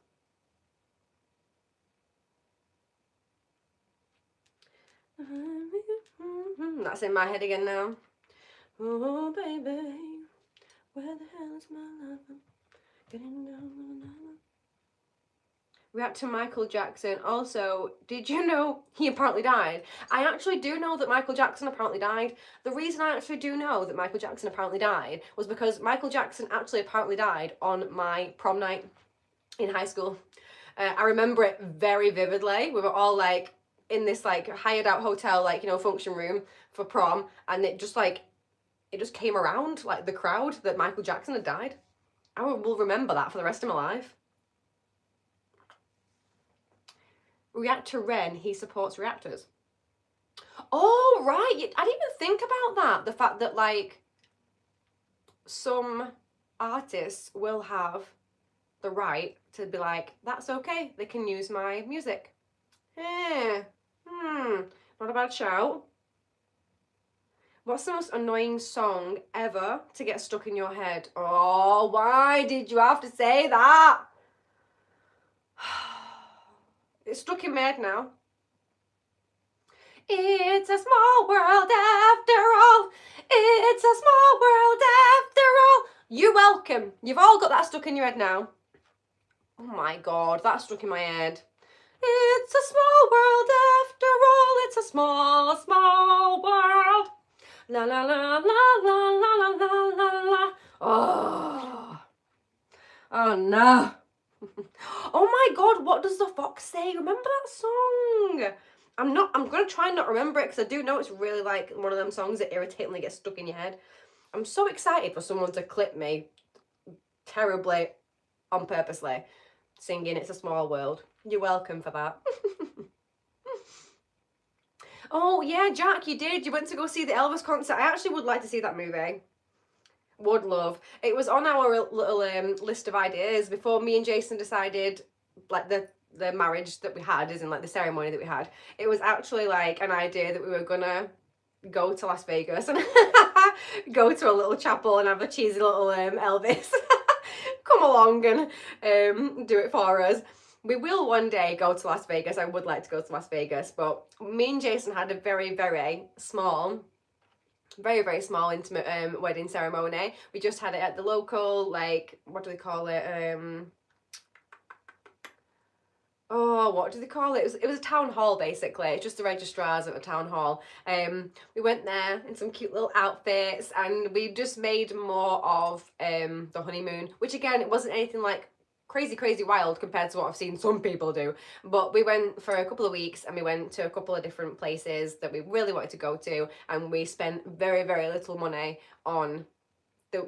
Speaker 1: That's in my head again now. Oh baby, where the hell is my love? Getting down. React to Michael Jackson. Also, did you know he apparently died? I actually do know that Michael Jackson apparently died. The reason I actually do know that Michael Jackson apparently died was because Michael Jackson actually apparently died on my prom night in high school. I remember it very vividly. We were all like in this like hired out hotel, like, you know, function room for prom, and it just came around like the crowd that Michael Jackson had died. I will remember that for the rest of my life. React to Ren, he supports reactors. Oh, right. I didn't even think about that. The fact that, like, some artists will have the right to be like, that's okay, they can use my music. Not a bad shout. What's the most annoying song ever to get stuck in your head? Oh, why did you have to say that? It's stuck in my head now. It's a small world after all. It's a small world after all. You're welcome. You've all got that stuck in your head now. Oh my god, that's stuck in my head. It's a small world after all. It's a small, small world. La la la la la la la la la. Oh. Oh no. Oh my god, what does the fox say? Remember that song? I'm gonna try and not remember it, because I do know it's really like one of them songs that irritatingly gets stuck in your head. I'm so excited for someone to clip me terribly on purposely singing It's a Small World. You're welcome for that. Oh yeah, Jack, you did. You went to go see the Elvis concert. I actually would like to see that movie. Would love. It was on our little list of ideas before me and Jason decided, like, the marriage that we had, as in like the ceremony that we had. It was actually like an idea that we were gonna go to Las Vegas and go to a little chapel and have a cheesy little Elvis come along and do it for us. We will one day go to Las Vegas. I would like to go to Las Vegas, but me and Jason had a very, very small, intimate wedding ceremony. We just had it at the local, like, what do they call it? Oh, what do they call it? It was a town hall, basically. It's just the registrars at a town hall. We went there in some cute little outfits, and we just made more of the honeymoon, which again, it wasn't anything like crazy wild compared to what I've seen some people do. But we went for a couple of weeks, and we went to a couple of different places that we really wanted to go to, and we spent very, very little money on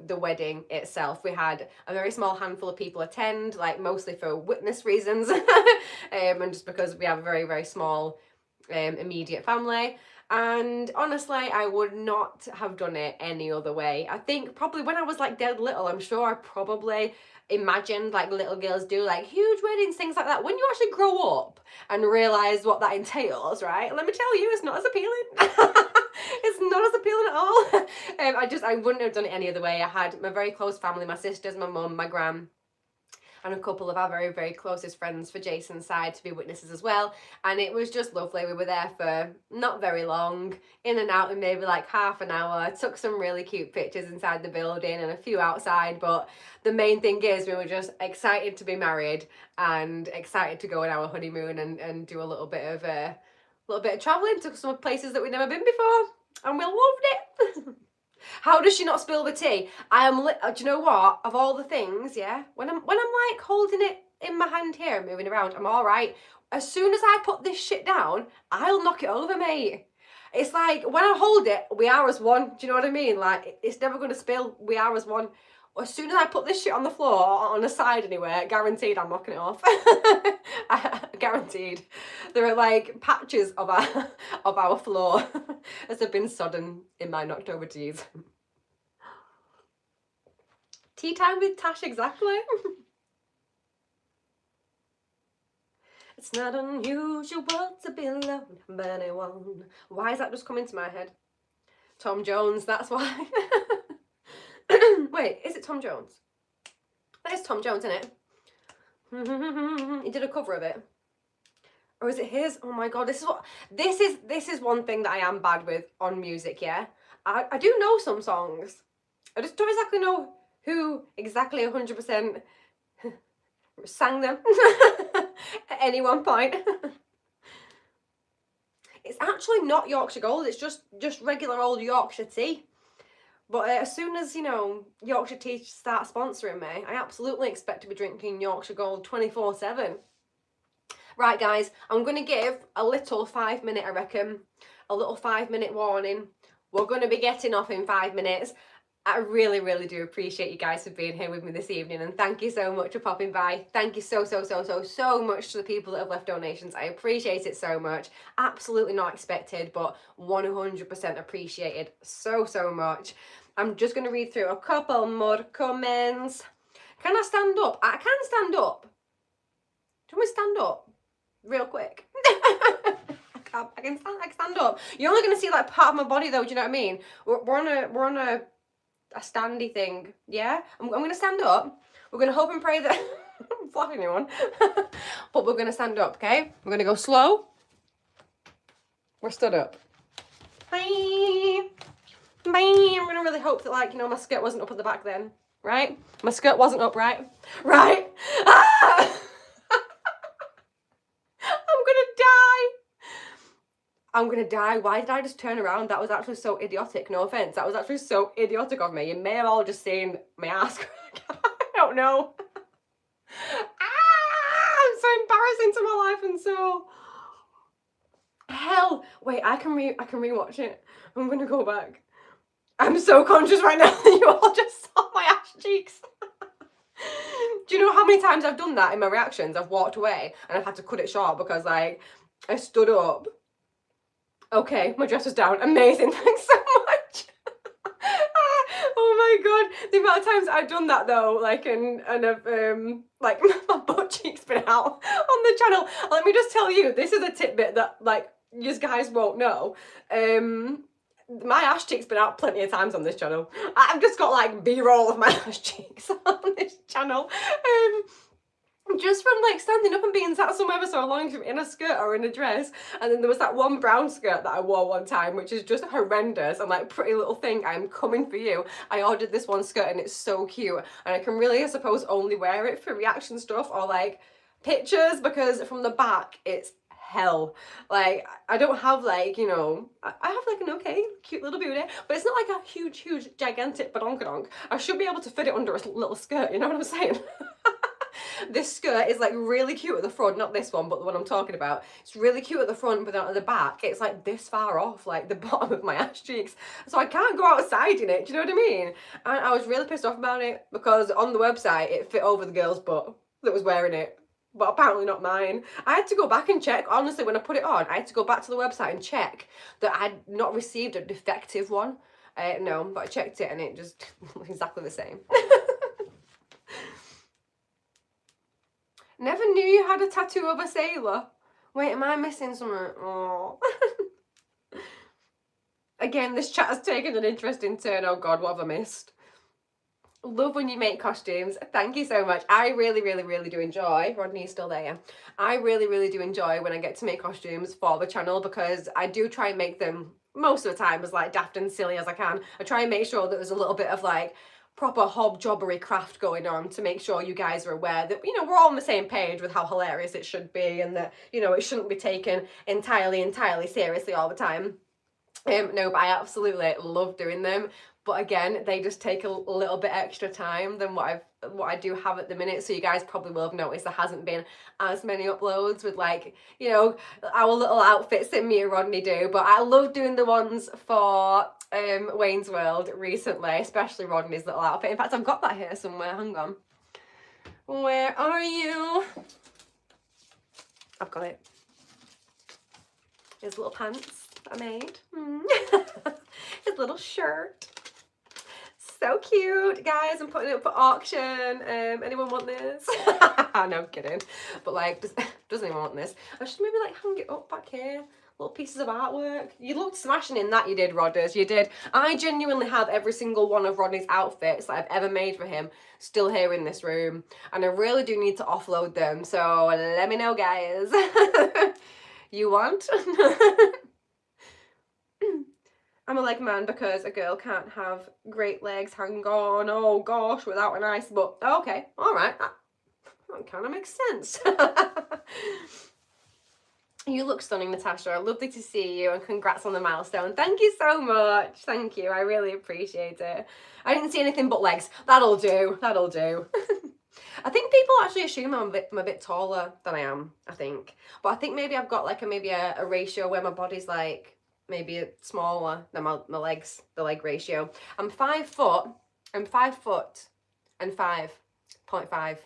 Speaker 1: the wedding itself. We had a very small handful of people attend, like mostly for witness reasons, and just because we have a very, very small immediate family. And honestly, I would not have done it any other way. I think probably when I was like dead little, I'm sure I probably imagined like little girls do like huge weddings, things like that. When you actually grow up and realize what that entails, right? Let me tell you, it's not as appealing. It's not as appealing at all. I wouldn't have done it any other way. I had my very close family, my sisters, my mum, my gran, and a couple of our very, very closest friends for Jason's side to be witnesses as well. And it was just lovely. We were there for not very long, in and out in maybe like half an hour. Took some really cute pictures inside the building and a few outside. But the main thing is we were just excited to be married and excited to go on our honeymoon and do a little bit of traveling to some places that we'd never been before. And we loved it. How does she not spill the tea? I am. Do you know what? Of all the things, yeah. When I'm like holding it in my hand here, and moving around, I'm all right. As soon as I put this shit down, I'll knock it over, mate. It's like when I hold it, we are as one. Do you know what I mean? Like it's never gonna spill. We are as one. As soon as I put this shit on the floor, on the side anywhere, guaranteed I'm knocking it off. Guaranteed. There are like patches of our floor as have been sodden in my knocked over teas. Tea time with Tash, exactly. It's not unusual to be loved by anyone. Why is that just coming to my head? Tom Jones, that's why. Wait, is it Tom Jones? That is Tom Jones, isn't it? He did a cover of it. Or is it his? Oh my god, this is one thing that I am bad with on music, yeah? I do know some songs. I just don't exactly know who exactly 100% sang them at any one point. It's actually not Yorkshire Gold, it's just regular old Yorkshire tea. But as soon as, you know, Yorkshire Tea starts sponsoring me, I absolutely expect to be drinking Yorkshire Gold 24/7. Right, guys, I'm going to give a little 5 minute, I reckon, a little 5 minute warning. We're going to be getting off in 5 minutes. I really, really do appreciate you guys for being here with me this evening, and thank you so much for popping by. Thank you so much to the people that have left donations. I appreciate it so much. Absolutely not expected, but 100% appreciated so much. I'm just going to read through a couple more comments. Can I stand up? I can stand up. Do you want me to stand up? Real quick. I can stand up. You're only going to see like part of my body though, do you know what I mean? We're on a standy thing, yeah? I'm going to stand up. We're going to hope and pray that I'm flapping anyone. But we're going to stand up, okay? We're going to go slow. We're stood up. Bye. Bye. I'm going to really hope that, like, you know, my skirt wasn't up at the back then, right? My skirt wasn't up, right? Right? Ah! I'm gonna die. Why did I just turn around? That was actually so idiotic. No offense. That was actually so idiotic of me. You may have all just seen my ass crack. I don't know. I'm so embarrassing to my life and so. Hell. Wait, I can rewatch it. I'm gonna go back. I'm so conscious right now that you all just saw my ass cheeks. Do you know how many times I've done that in my reactions? I've walked away and I've had to cut it short because, like, I stood up. Okay, my dress was down. Amazing, thanks so much. Oh my god, the amount of times I've done that though, like, and I've like my butt cheeks been out on the channel. Let me just tell you, this is a tidbit that like you guys won't know. My ass cheeks been out plenty of times on this channel. I've just got like B-roll of my ass cheeks on this channel. Just from like standing up and being sat somewhere for so long in a skirt or in a dress. And then there was that one brown skirt that I wore one time, which is just horrendous. I'm like, pretty little thing, I'm coming for you. I ordered this one skirt and it's so cute. And I can really, I suppose, only wear it for reaction stuff or like pictures, because from the back, it's hell. Like, I don't have like, you know, I have like an okay, cute little booty, but it's not like a huge, gigantic badonkadonk. I should be able to fit it under a little skirt, you know what I'm saying? This skirt is like really cute at the front, not this one, but the one I'm talking about. It's really cute at the front, but then at the back, it's like this far off, like the bottom of my ass cheeks. So I can't go outside in it, do you know what I mean? And I was really pissed off about it because on the website, it fit over the girl's butt that was wearing it. but apparently not mine. I had to go back and check, honestly, when I put it on, I had to go back to the website and check that I'd not received a defective one. No, but I checked it and it just exactly the same. Never knew you had a tattoo of a sailor. Wait, am I missing something? Oh. Again, this chat has taken an interesting turn. Oh God, what have I missed? Love when you make costumes. Thank you so much. I really, really, really do enjoy. Rodney is still there. I really, really do enjoy when I get to make costumes for the channel, because I do try and make them most of the time as like daft and silly as I can. I try and make sure that there's a little bit of like proper hobjobbery craft going on to make sure you guys are aware that, you know, we're all on the same page with how hilarious it should be, and that, you know, it shouldn't be taken entirely seriously all the time. No, but I absolutely love doing them. But again, they just take a little bit extra time than what I do have at the minute. So you guys probably will have noticed there hasn't been as many uploads with, like, you know, our little outfits that me and Rodney do. But I love doing the ones for Wayne's World recently, especially Rodney's little outfit. In fact, I've got that here somewhere. Hang on. Where are you? I've got it. His little pants I made. His little shirt. So cute, guys. I'm putting it up for auction. Anyone want this? No, I'm kidding. But like, does anyone want this? I should maybe like hang it up back here. Little pieces of artwork. You looked smashing in that, you did, Rodders. You did. I genuinely have every single one of Rodney's outfits that I've ever made for him still here in this room. And I really do need to offload them. So let me know, guys. You want? I'm a leg man because a girl can't have great legs. Hang on. Oh gosh, without a nice butt. Okay, all right. That kind of makes sense. You look stunning, Natasha. Lovely to see you, and congrats on the milestone. Thank you so much. Thank you. I really appreciate it. I didn't see anything but legs. That'll do. That'll do. I think people actually assume I'm a bit taller than I am, I think. But I think maybe I've got like a ratio where my body's like maybe smaller than my legs, the leg ratio. I'm 5 foot. I'm 5 foot and 5.5.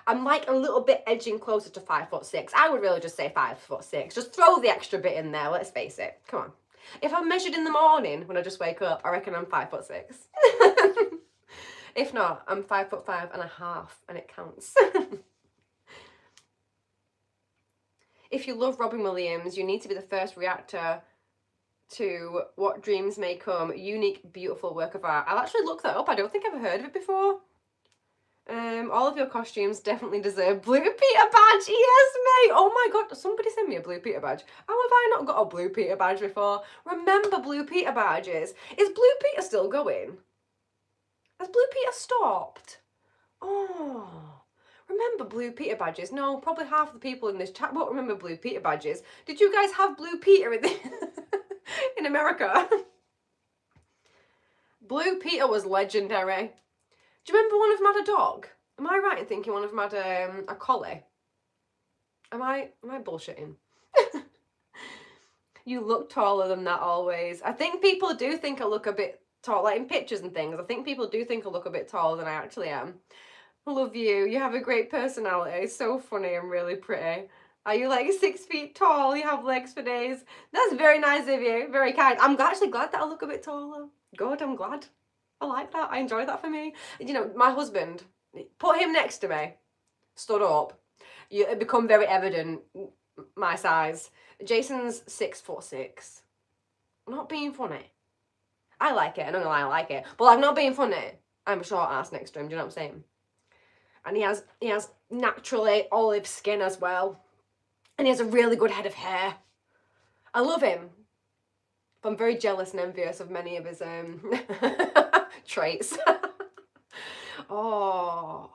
Speaker 1: I'm like a little bit edging closer to 5'6". I would really just say 5'6". Just throw the extra bit in there, let's face it. Come on. If I'm measured in the morning when I just wake up, I reckon I'm 5'6". If not, I'm 5'5.5", and it counts. If you love Robin Williams, you need to be the first reactor to What Dreams May Come. Unique, beautiful work of art. I'll actually look that up. I don't think I've heard of it before. All of your costumes definitely deserve Blue Peter badge. Yes, mate. Oh my God, somebody send me a Blue Peter badge. How have I not got a Blue Peter badge before? Remember Blue Peter badges. Is Blue Peter still going? Has Blue Peter stopped? Oh, remember Blue Peter badges? No, probably half the people in this chat won't remember Blue Peter badges. Did you guys have Blue Peter in, in America? Blue Peter was legendary. Do you remember one of them had a dog? Am I right in thinking one of them had a collie? Am I bullshitting? You look taller than that always. I think people do think I look a bit tall, like in pictures and things. I think people do think I look a bit taller than I actually am. Love you. You have a great personality. So funny and really pretty. Are you like 6 feet tall? You have legs for days. That's very nice of you. Very kind. I'm actually glad that I look a bit taller. Good, I'm glad. I like that. I enjoy that for me. You know, my husband, put him next to me, stood up. It become very evident my size. Jason's 6'6". I'm not being funny. I like it. I'm not gonna lie, I like it. But I'm not being funny. I'm a short ass next to him. Do you know what I'm saying? And he has naturally olive skin as well, and he has a really good head of hair. I love him. But I'm very jealous and envious of many of his traits. Oh,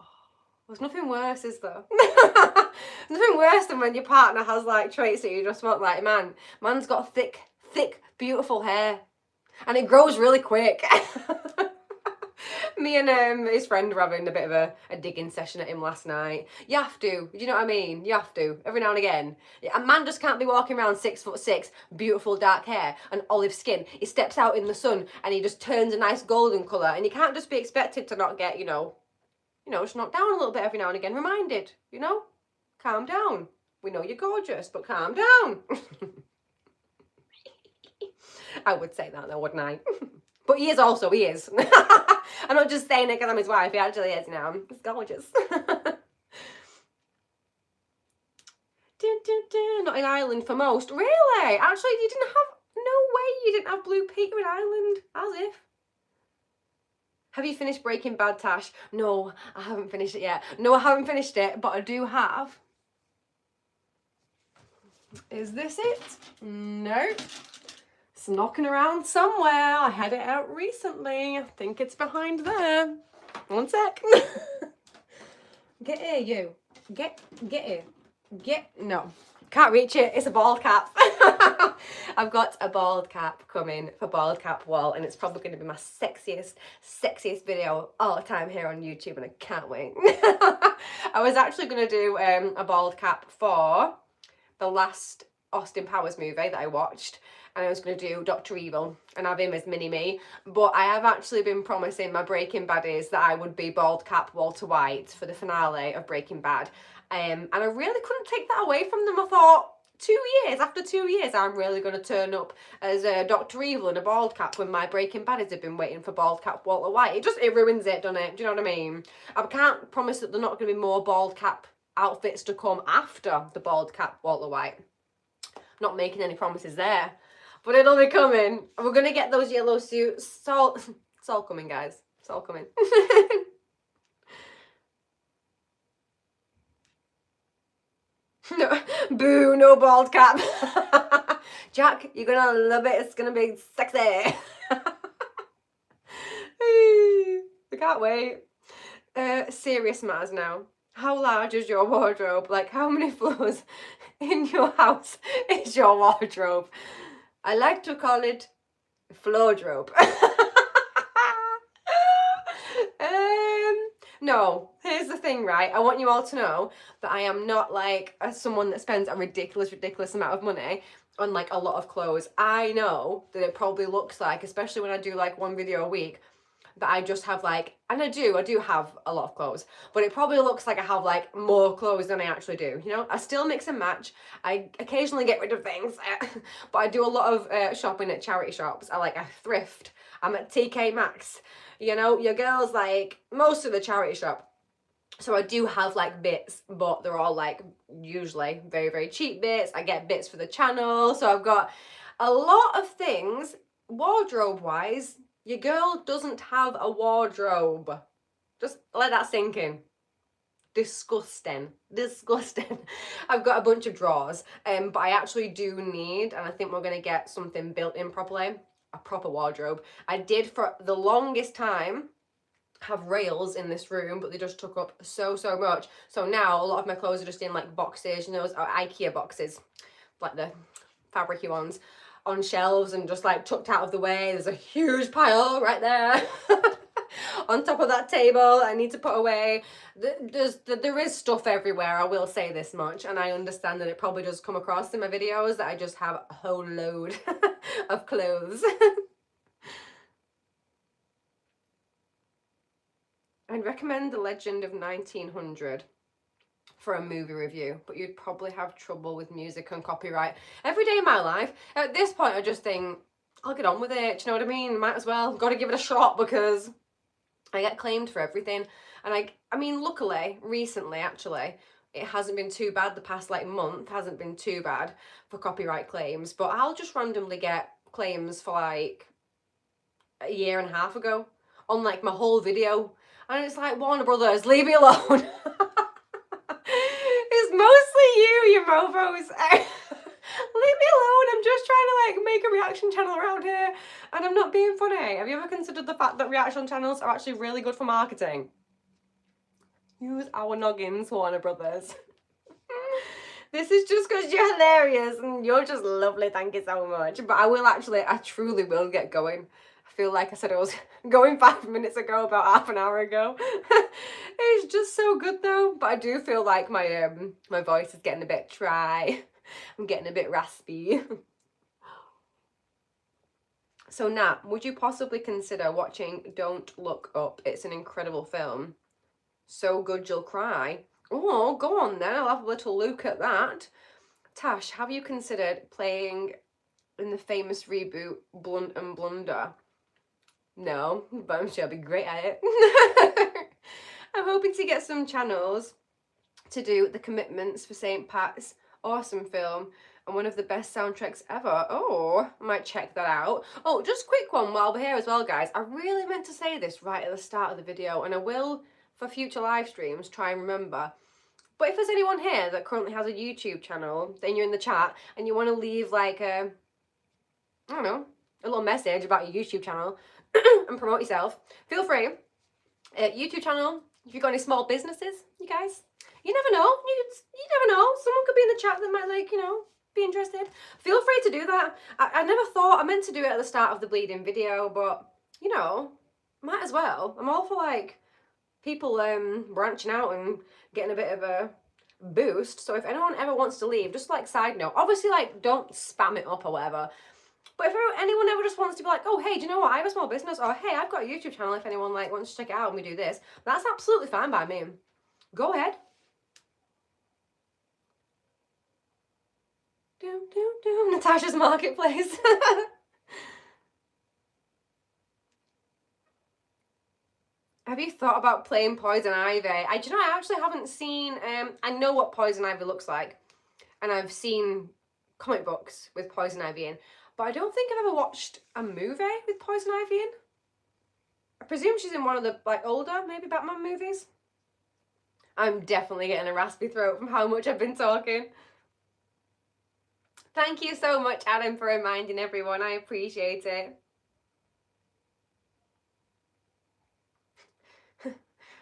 Speaker 1: there's nothing worse, is there? There's nothing worse than when your partner has like traits that you just want, like, man's got thick, beautiful hair, and it grows really quick. Me and his friend were having a bit of a digging session at him last night. You have to, do you know what I mean? You have to, every now and again. A man just can't be walking around 6'6", beautiful dark hair and olive skin. He steps out in the sun and he just turns a nice golden colour, and you can't just be expected to not get, you know, just knocked down a little bit every now and again. Reminded, you know? Calm down. We know you're gorgeous, but calm down. I would say that though, wouldn't I? But he is also, he is. I'm not just saying it because I'm his wife, he actually is now. He's gorgeous. Not in Ireland for most. Really? Actually, you didn't have, no way you didn't have Blue Peter in Ireland. As if. Have you finished Breaking Bad, Tash? No, I haven't finished it yet. No, I haven't finished it, but I do have. Is this it? No. It's knocking around somewhere. I had it out recently. I think it's behind there. One sec. Get here, you. Get here. No. Can't reach it. It's a bald cap. I've got a bald cap coming for Bald Cap Wall, and it's probably going to be my sexiest video all the time here on YouTube, and I can't wait. I was actually going to do a bald cap for the last Austin Powers movie that I watched, and I was going to do Dr. Evil and have him as Mini-Me, but I have actually been promising my Breaking Baddies that I would be bald cap Walter White for the finale of Breaking Bad, and I really couldn't take that away from them. I thought, after 2 years, I'm really going to turn up as Dr. Evil in a bald cap when my Breaking Baddies have been waiting for bald cap Walter White. It ruins it, doesn't it? Do you know what I mean? I can't promise that there's not going to be more bald cap outfits to come after the bald cap Walter White. Not making any promises there, but it'll be coming. We're going to get those yellow suits. It's all coming, guys. It's all coming. No, boo, no bald cap. Jack, you're gonna love it. It's gonna be sexy. I can't wait. Serious matters now. How large is your wardrobe? Like, how many floors in your house is your wardrobe? I like to call it floordrobe. No, here's the thing, right? I want you all to know that I am not like someone that spends a ridiculous amount of money on like a lot of clothes. I know that it probably looks like, especially when I do like one video a week, that I just have like, and I do have a lot of clothes, but it probably looks like I have like more clothes than I actually do, you know? I still mix and match. I occasionally get rid of things, but I do a lot of shopping at charity shops. I thrift. I'm at TK Maxx. You know, your girl's like most of the charity shop. So I do have like bits, but they're all like usually very, very cheap bits. I get bits for the channel. So I've got a lot of things wardrobe wise. Your girl doesn't have a wardrobe. Just let that sink in. Disgusting. I've got a bunch of drawers, but I actually do need, and I think we're going to get something built in properly, a proper wardrobe. I did for the longest time have rails in this room, but they just took up so much. So now a lot of my clothes are just in like boxes, you know, those IKEA boxes, like the fabricy ones, on shelves and just like tucked out of the way. There's a huge pile right there on top of that table I need to put away. There is stuff everywhere, I will say this much, and I understand that it probably does come across in my videos that I just have a whole load of clothes. I'd recommend The Legend of 1900 for a movie review, but you'd probably have trouble with music and copyright. Every day of my life, at this point I just think, I'll get on with it, do you know what I mean? Might as well, got to give it a shot, because I get claimed for everything. And I mean, luckily, recently actually, it hasn't been too bad. The past like month hasn't been too bad for copyright claims, but I'll just randomly get claims for like a year and a half ago on like my whole video. And it's like, Warner Brothers, leave me alone. It's mostly you mofos. Leave me alone. I'm just trying to like make a reaction channel around here, and I'm not being funny. Have you ever considered the fact that reaction channels are actually really good for marketing? Use our noggins, Warner Brothers. This is just because you're hilarious and you're just lovely. Thank you so much. But I truly will get going. I feel like I said I was going 5 minutes ago, about half an hour ago. It's just so good though. But I do feel like my my voice is getting a bit dry. I'm getting a bit raspy. So Nat, would you possibly consider watching Don't Look Up? It's an incredible film. So good you'll cry. Oh, go on then. I'll have a little look at that. Tash, have you considered playing in the famous reboot Blunt and Blunder? No, but I'm sure I'll be great at it. I'm hoping to get some channels to do the commitments for St. Pat's. Awesome film and one of the best soundtracks ever. Oh, I might check that out. Oh, just quick one while we're here as well, guys. I really meant to say this right at the start of the video, and I will for future live streams try and remember. But if there's anyone here that currently has a YouTube channel, then you're in the chat and you want to leave like a, I don't know, a little message about your YouTube channel and promote yourself, feel free. YouTube channel, if you've got any small businesses, you guys, you never know. You never know. Someone could be in the chat that might, like, you know, be interested. Feel free to do that. I never thought I meant to do it at the start of the bleeding video, but, you know, might as well. I'm all for, like, people branching out and getting a bit of a boost. So if anyone ever wants to leave, just, like, side note, obviously, like, don't spam it up or whatever. But if anyone ever just wants to be like, oh, hey, do you know what? I have a small business. Or, hey, I've got a YouTube channel if anyone, like, wants to check it out and we do this. That's absolutely fine by me. Go ahead. Natasha's Marketplace. Have you thought about playing Poison Ivy? Do you know, I actually haven't seen, I know what Poison Ivy looks like. And I've seen comic books with Poison Ivy in. But I don't think I've ever watched a movie with Poison Ivy in. I presume she's in one of the, like, older, maybe Batman movies. I'm definitely getting a raspy throat from how much I've been talking. Thank you so much, Adam, for reminding everyone. I appreciate it.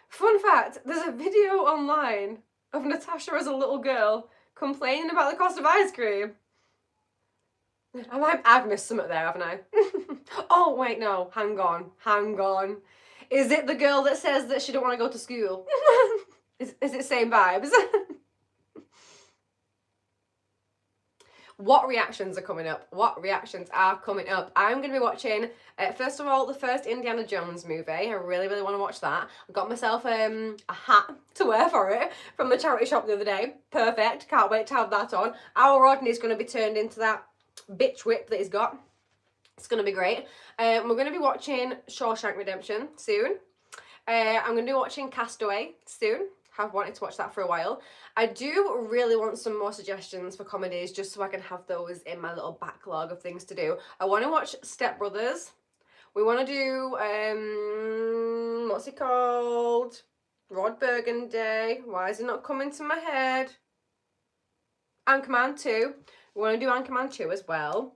Speaker 1: Fun fact, there's a video online of Natasha as a little girl complaining about the cost of ice cream. I've missed something there, haven't I? Oh, wait, no. Hang on. Is it the girl that says that she don't want to go to school? Is it same vibes? What reactions are coming up? I'm going to be watching, first of all, the first Indiana Jones movie. I really, really want to watch that. I got myself a hat to wear for it from the charity shop the other day. Perfect. Can't wait to have that on. Our Rodney's going to be turned into that bitch whip that he's got. It's going to be great. We're going to be watching Shawshank Redemption soon. I'm going to be watching Castaway soon. Have wanted to watch that for a while. I do really want some more suggestions for comedies just so I can have those in my little backlog of things to do. I want to watch Step Brothers. We want to do, what's he called? Rod Burgundy. Why is it not coming to my head? Anchorman 2. We want to do Anchorman 2 as well.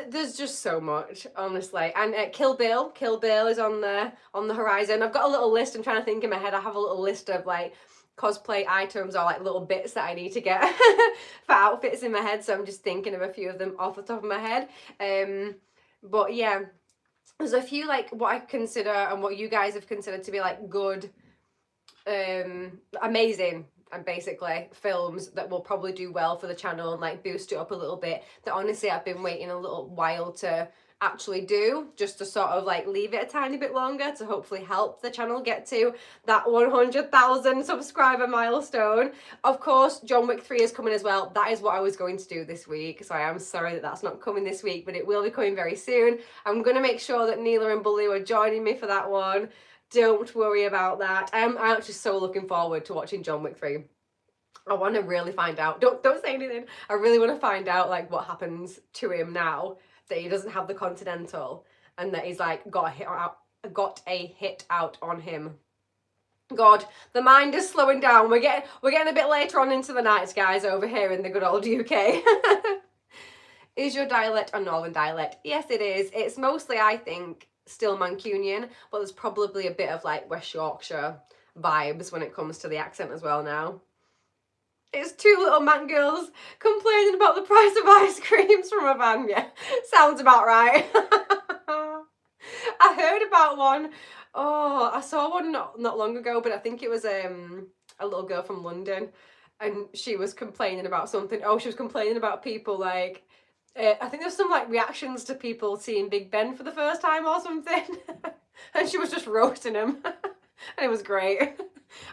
Speaker 1: There's just so much, honestly. And Kill Bill. Kill Bill is on the horizon. I've got a little list. I'm trying to think in my head. I have a little list of, like, cosplay items or, like, little bits that I need to get for outfits in my head. So I'm just thinking of a few of them off the top of my head. But yeah, there's a few, like, what I consider and what you guys have considered to be, like, good, amazing, and basically films that will probably do well for the channel and, like, boost it up a little bit, that honestly I've been waiting a little while to actually do, just to sort of, like, leave it a tiny bit longer to hopefully help the channel get to that 100,000 subscriber milestone. Of course, John Wick 3 is coming as well. That is what I was going to do this week, so I am sorry that that's not coming this week, but it will be coming very soon. I'm going to make sure that Neela and Baloo are joining me for that one. Don't worry about that. I'm actually so looking forward to watching John Wick 3. I want to really find out. Don't say anything. I really want to find out, like, what happens to him now that he doesn't have the Continental and that he's, like, got a hit out on him. God, the mind is slowing down. We're getting a bit later on into the nights, guys, over here in the good old UK. Is your dialect a Northern dialect? Yes, it is. It's mostly, I think, still Mancunian, but there's probably a bit of, like, West Yorkshire vibes when it comes to the accent as well now. It's two little man girls complaining about the price of ice creams from a van. Yeah, sounds about right. I heard about one. Oh, I saw one not long ago, but I think it was a little girl from London, and she was complaining about something. Oh, she was complaining about people, like, I think there's some, like, reactions to people seeing Big Ben for the first time or something. And she was just roasting him. And it was great.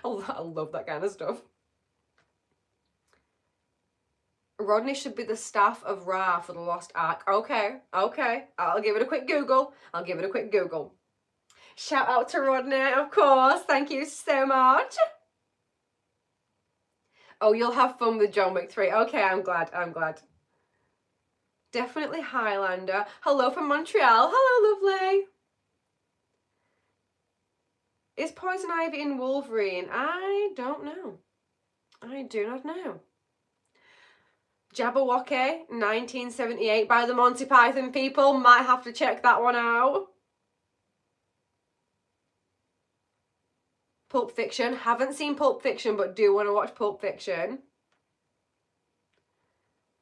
Speaker 1: I love that kind of stuff. Rodney should be the staff of Ra for the Lost Ark. Okay, okay. I'll give it a quick Google. Shout out to Rodney, of course. Thank you so much. Oh, you'll have fun with John Wick 3. Okay, I'm glad. Definitely Highlander. Hello from Montreal. Hello, lovely. Is Poison Ivy in Wolverine? I don't know. I do not know. Jabberwocky, 1978 by the Monty Python people. Might have to check that one out. Pulp Fiction. Haven't seen Pulp Fiction, but do want to watch Pulp Fiction.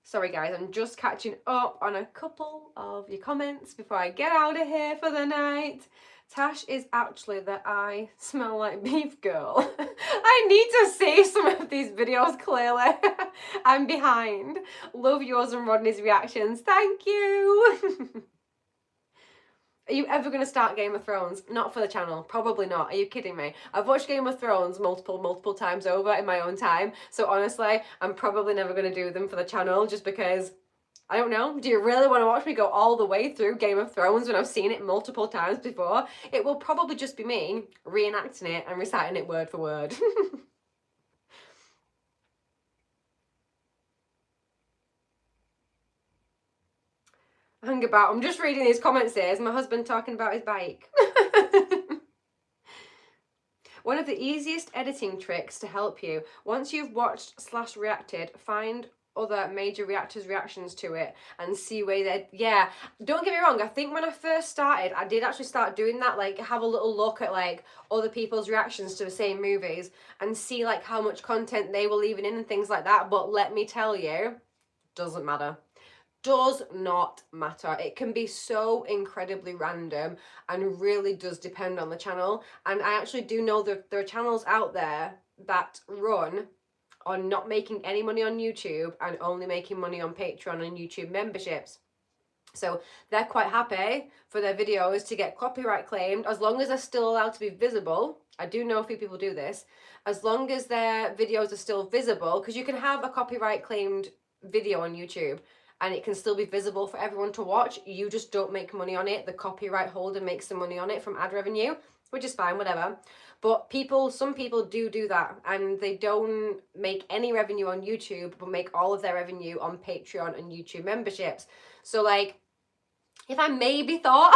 Speaker 1: Sorry guys, I'm just catching up on a couple of your comments before I get out of here for the night. Tash is actually the I smell like beef girl. I need to see some of these videos clearly. I'm behind. Love yours and Rodney's reactions. Thank you. Are you ever going to start Game of Thrones? Not for the channel. Probably not. Are you kidding me? I've watched Game of Thrones multiple times over in my own time. So honestly, I'm probably never going to do them for the channel just because, I don't know. Do you really want to watch me go all the way through Game of Thrones when I've seen it multiple times before? It will probably just be me reenacting it and reciting it word for word. Hang about. I'm just reading these comments here. Is my husband talking about his bike? One of the easiest editing tricks to help you. Once you've watched/reacted, find other major reactors' reactions to it and see where they... Yeah, don't get me wrong. I think when I first started, I did actually start doing that. Like, have a little look at, like, other people's reactions to the same movies and see, like, how much content they were leaving in and things like that. But let me tell you, doesn't matter. Does not matter. It can be so incredibly random and really does depend on the channel. And I actually do know that there are channels out there that run on not making any money on YouTube and only making money on Patreon and YouTube memberships. So they're quite happy for their videos to get copyright claimed as long as they're still allowed to be visible. I do know a few people do this. As long as their videos are still visible, because you can have a copyright claimed video on YouTube and it can still be visible for everyone to watch. You just don't make money on it. The copyright holder makes the money on it from ad revenue, which is fine, whatever. But some people do that, and they don't make any revenue on YouTube, but make all of their revenue on Patreon and YouTube memberships. So, like, if I maybe thought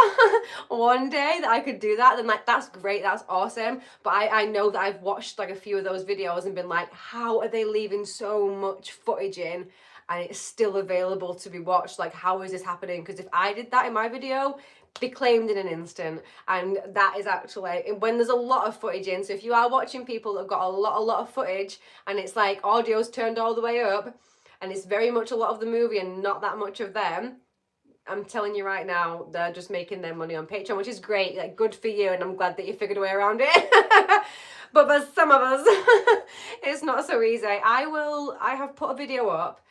Speaker 1: one day that I could do that, then, like, that's great, that's awesome. But I know that I've watched, like, a few of those videos and been like, how are they leaving so much footage in and it's still available to be watched? Like, how is this happening? Because if I did that in my video, be claimed in an instant. And that is actually when there's a lot of footage in. So if you are watching people that have got a lot of footage and it's like audio's turned all the way up and it's very much a lot of the movie and not that much of them, I'm telling you right now, they're just making their money on Patreon, which is great. Like, good for you, and I'm glad that you figured a way around it. But for some of us, it's not so easy. I have put a video up.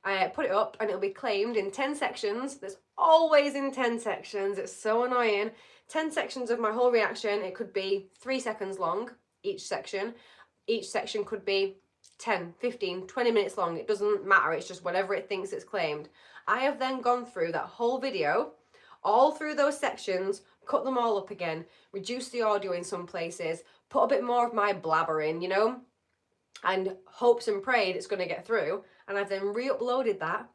Speaker 1: I put it up and it'll be claimed in 10 sections. There's always in 10 sections. It's so annoying. 10 sections of my whole reaction. It could be 3 seconds long, each section. Each section could be 10, 15, 20 minutes long. It doesn't matter. It's just whatever it thinks it's claimed. I have then gone through that whole video, all through those sections, cut them all up again, reduce the audio in some places, put a bit more of my blabber in, you know, and hopes and prayed it's going to get through. And I've then re-uploaded that,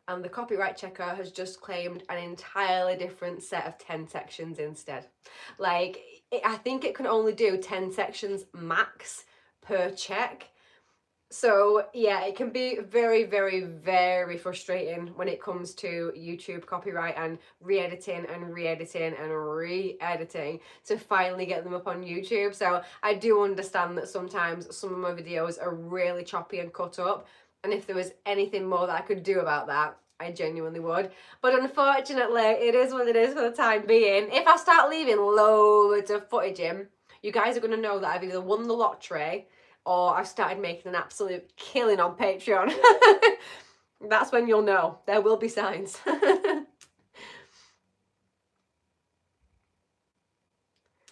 Speaker 1: and the copyright checker has just claimed an entirely different set of 10 sections instead. Like, I think it can only do 10 sections max per check. So yeah, it can be very frustrating when it comes to YouTube copyright and re-editing and re-editing and re-editing to finally get them up on YouTube. So I do understand that sometimes some of my videos are really choppy and cut up, and if there was anything more that I could do about that, I genuinely would. But unfortunately, it is what it is for the time being. If I start leaving loads of footage in, you guys are going to know that I've either won the lottery or I've started making an absolute killing on Patreon. That's when you'll know. There will be signs.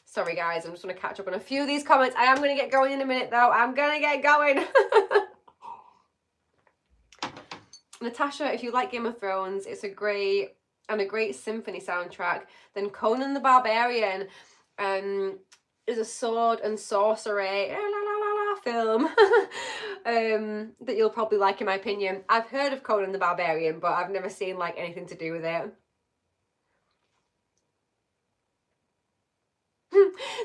Speaker 1: Sorry guys, I'm just going to catch up on a few of these comments. I am going to get going in a minute though. I'm going to get going. Natasha, if you like Game of Thrones, it's a great symphony soundtrack. Then Conan the Barbarian is a sword and sorcery film that you'll probably like, in my opinion. I've heard of Conan the Barbarian, but I've never seen like anything to do with it.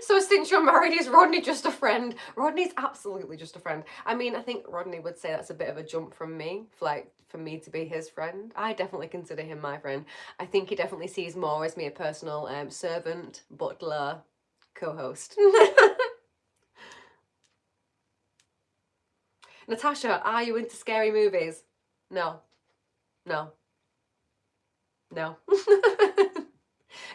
Speaker 1: So since you're married, is Rodney just a friend? Rodney's absolutely just a friend. I mean, I think Rodney would say that's a bit of a jump from me, for me to be his friend. I definitely consider him my friend. I think he definitely sees more as me a personal servant, butler, co-host. Natasha, are you into scary movies? No. No. No.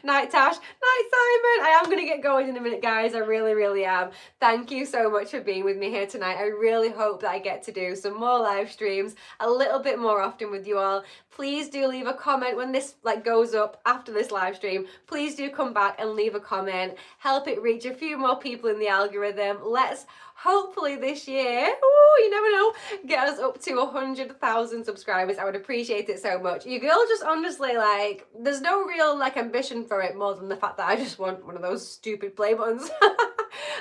Speaker 1: Night, Tash. Night, Simon. I am going to get going in a minute, guys. I really, really am. Thank you so much for being with me here tonight. I really hope that I get to do some more live streams a little bit more often with you all. Please do leave a comment when this goes up after this live stream. Please do come back and leave a comment. Help it reach a few more people in the algorithm. Let's hopefully this year, you never know, get us up to 100,000 subscribers. I would appreciate it so much. You girls just honestly, there's no real ambition for it more than the fact that I just want one of those stupid play buttons.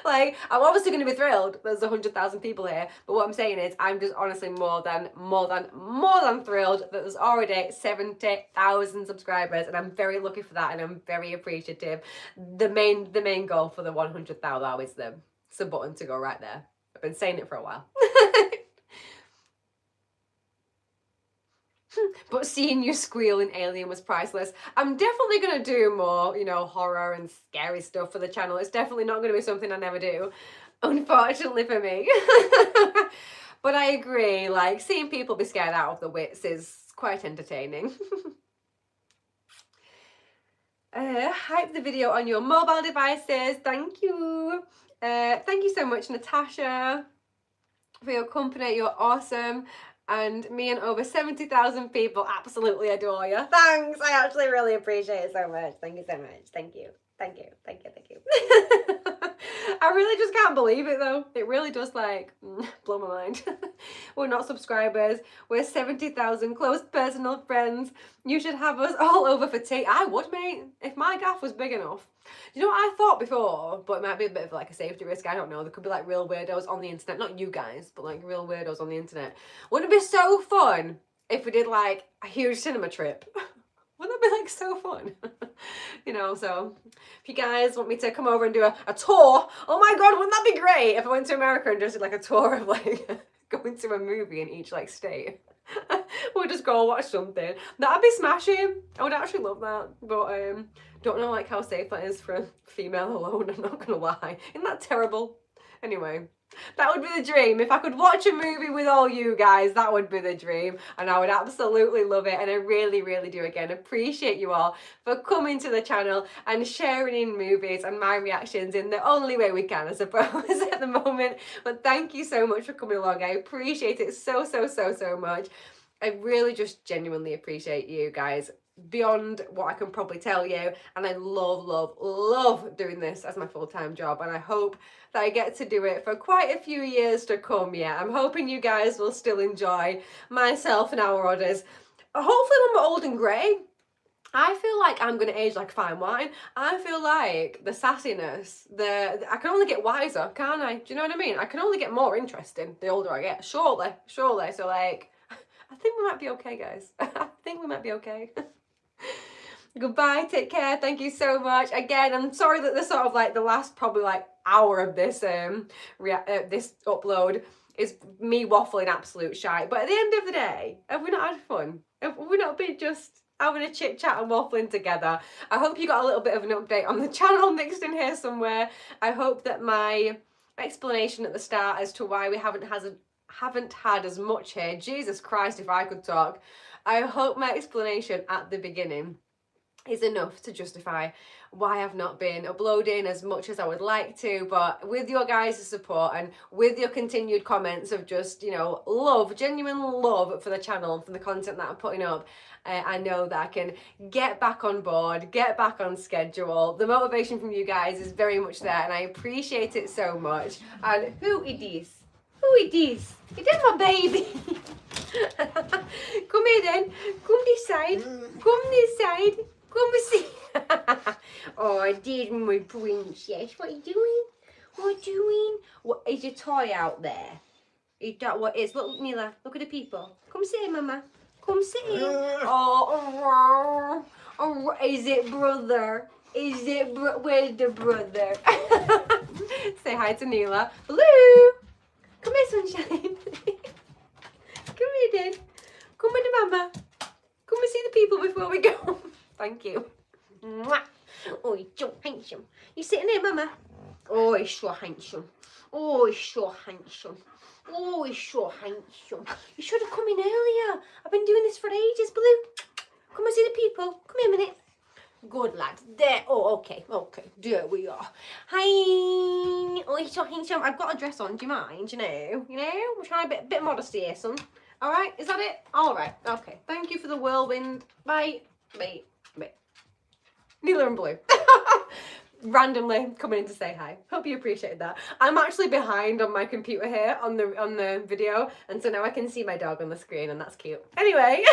Speaker 1: I'm obviously going to be thrilled there's 100,000 people here, but what I'm saying is I'm just honestly more than thrilled that there's already 70,000 subscribers, and I'm very lucky for that, and I'm very appreciative. The main goal for the 100,000 though is the sub button to go right there. I've been saying it for a while. But seeing you squeal in Alien was priceless. I'm definitely going to do more, horror and scary stuff for the channel. It's definitely not going to be something I never do, unfortunately for me. But I agree, seeing people be scared out of the wits is quite entertaining. Hype the video on your mobile devices. Thank you. Thank you so much, Natasha, for your company. You're awesome. And me and over 70,000 people absolutely adore you. Thanks. I actually really appreciate it so much. Thank you so much. Thank you. Thank you. Thank you. Thank you. I really just can't believe it though. It really does blow my mind. We're not subscribers. We're 70,000 close personal friends. You should have us all over for tea. I would, mate. If my gaff was big enough. You know what I thought before? But it might be a bit of a safety risk. I don't know. There could be real weirdos on the internet. Not you guys, but real weirdos on the internet. Wouldn't it be so fun if we did a huge cinema trip? Wouldn't that be so fun? So if you guys want me to come over and do a tour, oh my god, wouldn't that be great if I went to America and just did a tour of going to a movie in each state. We'll just go watch something. That'd be smashing. I would actually love that. But don't know how safe that is for a female alone, I'm not gonna lie. Isn't that terrible? Anyway, that would be the dream. If I could watch a movie with all you guys, that would be the dream. And I would absolutely love it. And I really, really do, again, appreciate you all for coming to the channel and sharing in movies and my reactions in the only way we can, I suppose, at the moment. But thank you so much for coming along. I appreciate it so, so, so, so much. I really just genuinely appreciate you guys beyond what I can probably tell you, and I love doing this as my full-time job, and I hope that I get to do it for quite a few years to come. Yeah, I'm hoping you guys will still enjoy myself and our orders. Hopefully when we're old and grey, I feel like I'm going to age like fine wine. I feel like the sassiness, I can only get wiser, can't I? Do you know what I mean? I can only get more interesting the older I get, surely. So I think we might be okay, guys. I think we might be okay. Goodbye, take care, thank you so much. Again, I'm sorry that the sort of the last probably hour of this this upload is me waffling absolute shite. But at the end of the day, have we not had fun? Have we not been just having a chit chat and waffling together? I hope you got a little bit of an update on the channel mixed in here somewhere. I hope that my explanation at the start as to why we haven't had as much here, Jesus Christ, if I could talk. I hope my explanation at the beginning is enough to justify why I've not been uploading as much as I would like to, but with your guys' support and with your continued comments of just, love, genuine love for the channel, for the content that I'm putting up, I know that I can get back on board, get back on schedule. The motivation from you guys is very much there, and I appreciate it so much. And who is this? Who it is? It is my baby. Come here then. Come this side. Come this side. Come and see. Oh, dear my princess. What are you doing? What are you doing? What is your toy out there? Is that what it is? Look, Nila. Look at the people. Come sit here, Mama. Come sit here. Oh, is it brother? Is it where's the brother? Say hi to Nila. Blue. Come here, sunshine. Come here, then. Come with the mama. Come and see the people before we go. Thank you. Mwah. Oh, he's so handsome. You sitting there, Mama? Oh, he's so handsome. Oh, he's so handsome. Oh, he's so handsome. You should have come in earlier. I've been doing this for ages, Blue. Come and see the people. Come here a minute. Good lad. There. Oh, okay. Okay. There we are. Hi. Oh, he's so handsome. I've got a dress on. Do you mind? You know? We're trying a bit modesty here, son. All right. Is that it? All right. Okay. Thank you for the whirlwind. Bye. Bye. Bye. Nila and Blue. Randomly coming in to say hi. Hope you appreciated that. I'm actually behind on my computer here on the video, and so now I can see my dog on the screen, and that's cute. Anyway.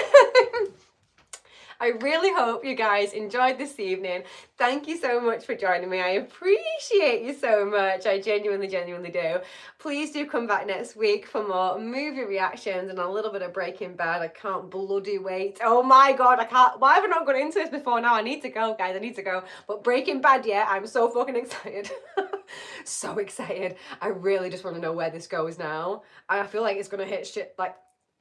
Speaker 1: I really hope you guys enjoyed this evening. Thank you so much for joining me. I appreciate you so much. I genuinely do. Please do come back next week for more movie reactions and a little bit of Breaking Bad. I can't bloody wait. Oh my God, I can't. Why have I not gone into this before now? I need to go, guys. I need to go. But Breaking Bad, yeah, I'm so fucking excited. So excited. I really just want to know where this goes now. I feel like it's going to hit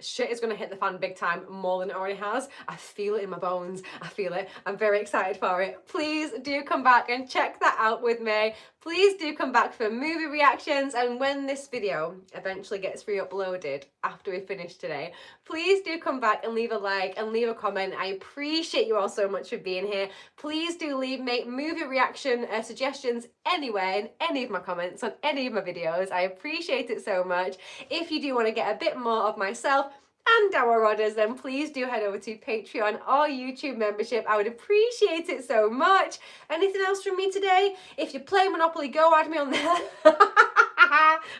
Speaker 1: shit is going to hit the fan big time, more than it already has. I feel it in my bones. I feel it. I'm very excited for it. Please do come back and check that out with me. Please do come back for movie reactions, and when this video eventually gets re-uploaded after we finish today, please do come back and leave a like and leave a comment. I appreciate you all so much for being here. Please do make movie reaction suggestions anywhere in any of my comments on any of my videos. I appreciate it so much. If you do want to get a bit more of myself and our Rodders, then please do head over to Patreon or YouTube membership. I would appreciate it so much. Anything else from me today? If you play Monopoly Go, add me on there.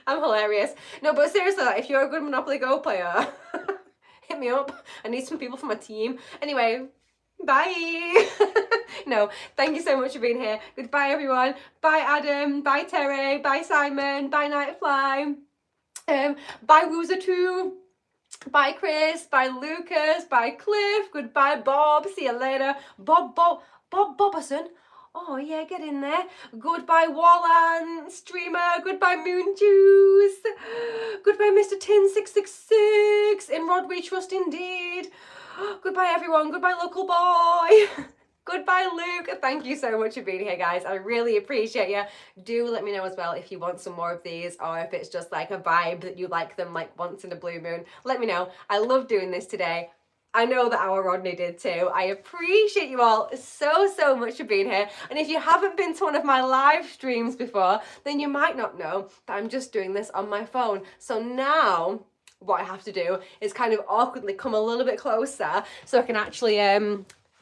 Speaker 1: I'm hilarious. No, but seriously, if you're a good Monopoly Go player, hit me up. I need some people for my team. Anyway, bye. No, thank you so much for being here. Goodbye, everyone. Bye, Adam. Bye, Terry. Bye, Simon. Bye, Nightfly. Bye, Woozer2. Bye, Chris. Bye, Lucas. Bye, Cliff. Goodbye, Bob. See you later. Bob Boberson. Oh, yeah, get in there. Goodbye, Wallan Streamer. Goodbye, Moon Juice. Goodbye, Mr. Tin666. In Rod we trust indeed. Goodbye, everyone. Goodbye, local boy. Goodbye, Luke. Thank you so much for being here, guys. I really appreciate you. Do let me know as well if you want some more of these, or if it's just like a vibe that you like them like once in a blue moon. Let me know. I love doing this today. I know that our Rodney did too. I appreciate you all so much for being here. And if you haven't been to one of my live streams before, then you might not know that I'm just doing this on my phone. So now what I have to do is kind of awkwardly come a little bit closer so I can actually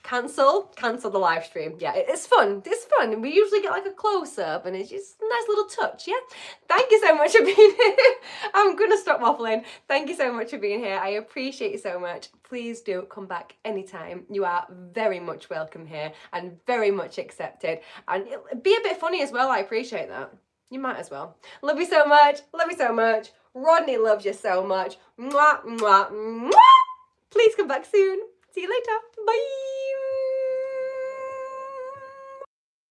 Speaker 1: cancel the live stream. Yeah, it's fun. It's fun. We usually get like a close-up and it's just a nice little touch, yeah? Thank you so much for being here. I'm gonna stop waffling. Thank you so much for being here. I appreciate you so much. Please do come back anytime. You are very much welcome here and very much accepted. And be a bit funny as well. I appreciate that. You might as well. Love you so much. Love you so much. Rodney loves you so much. Mwah, mwah, mwah. Please come back soon. See you later. Bye.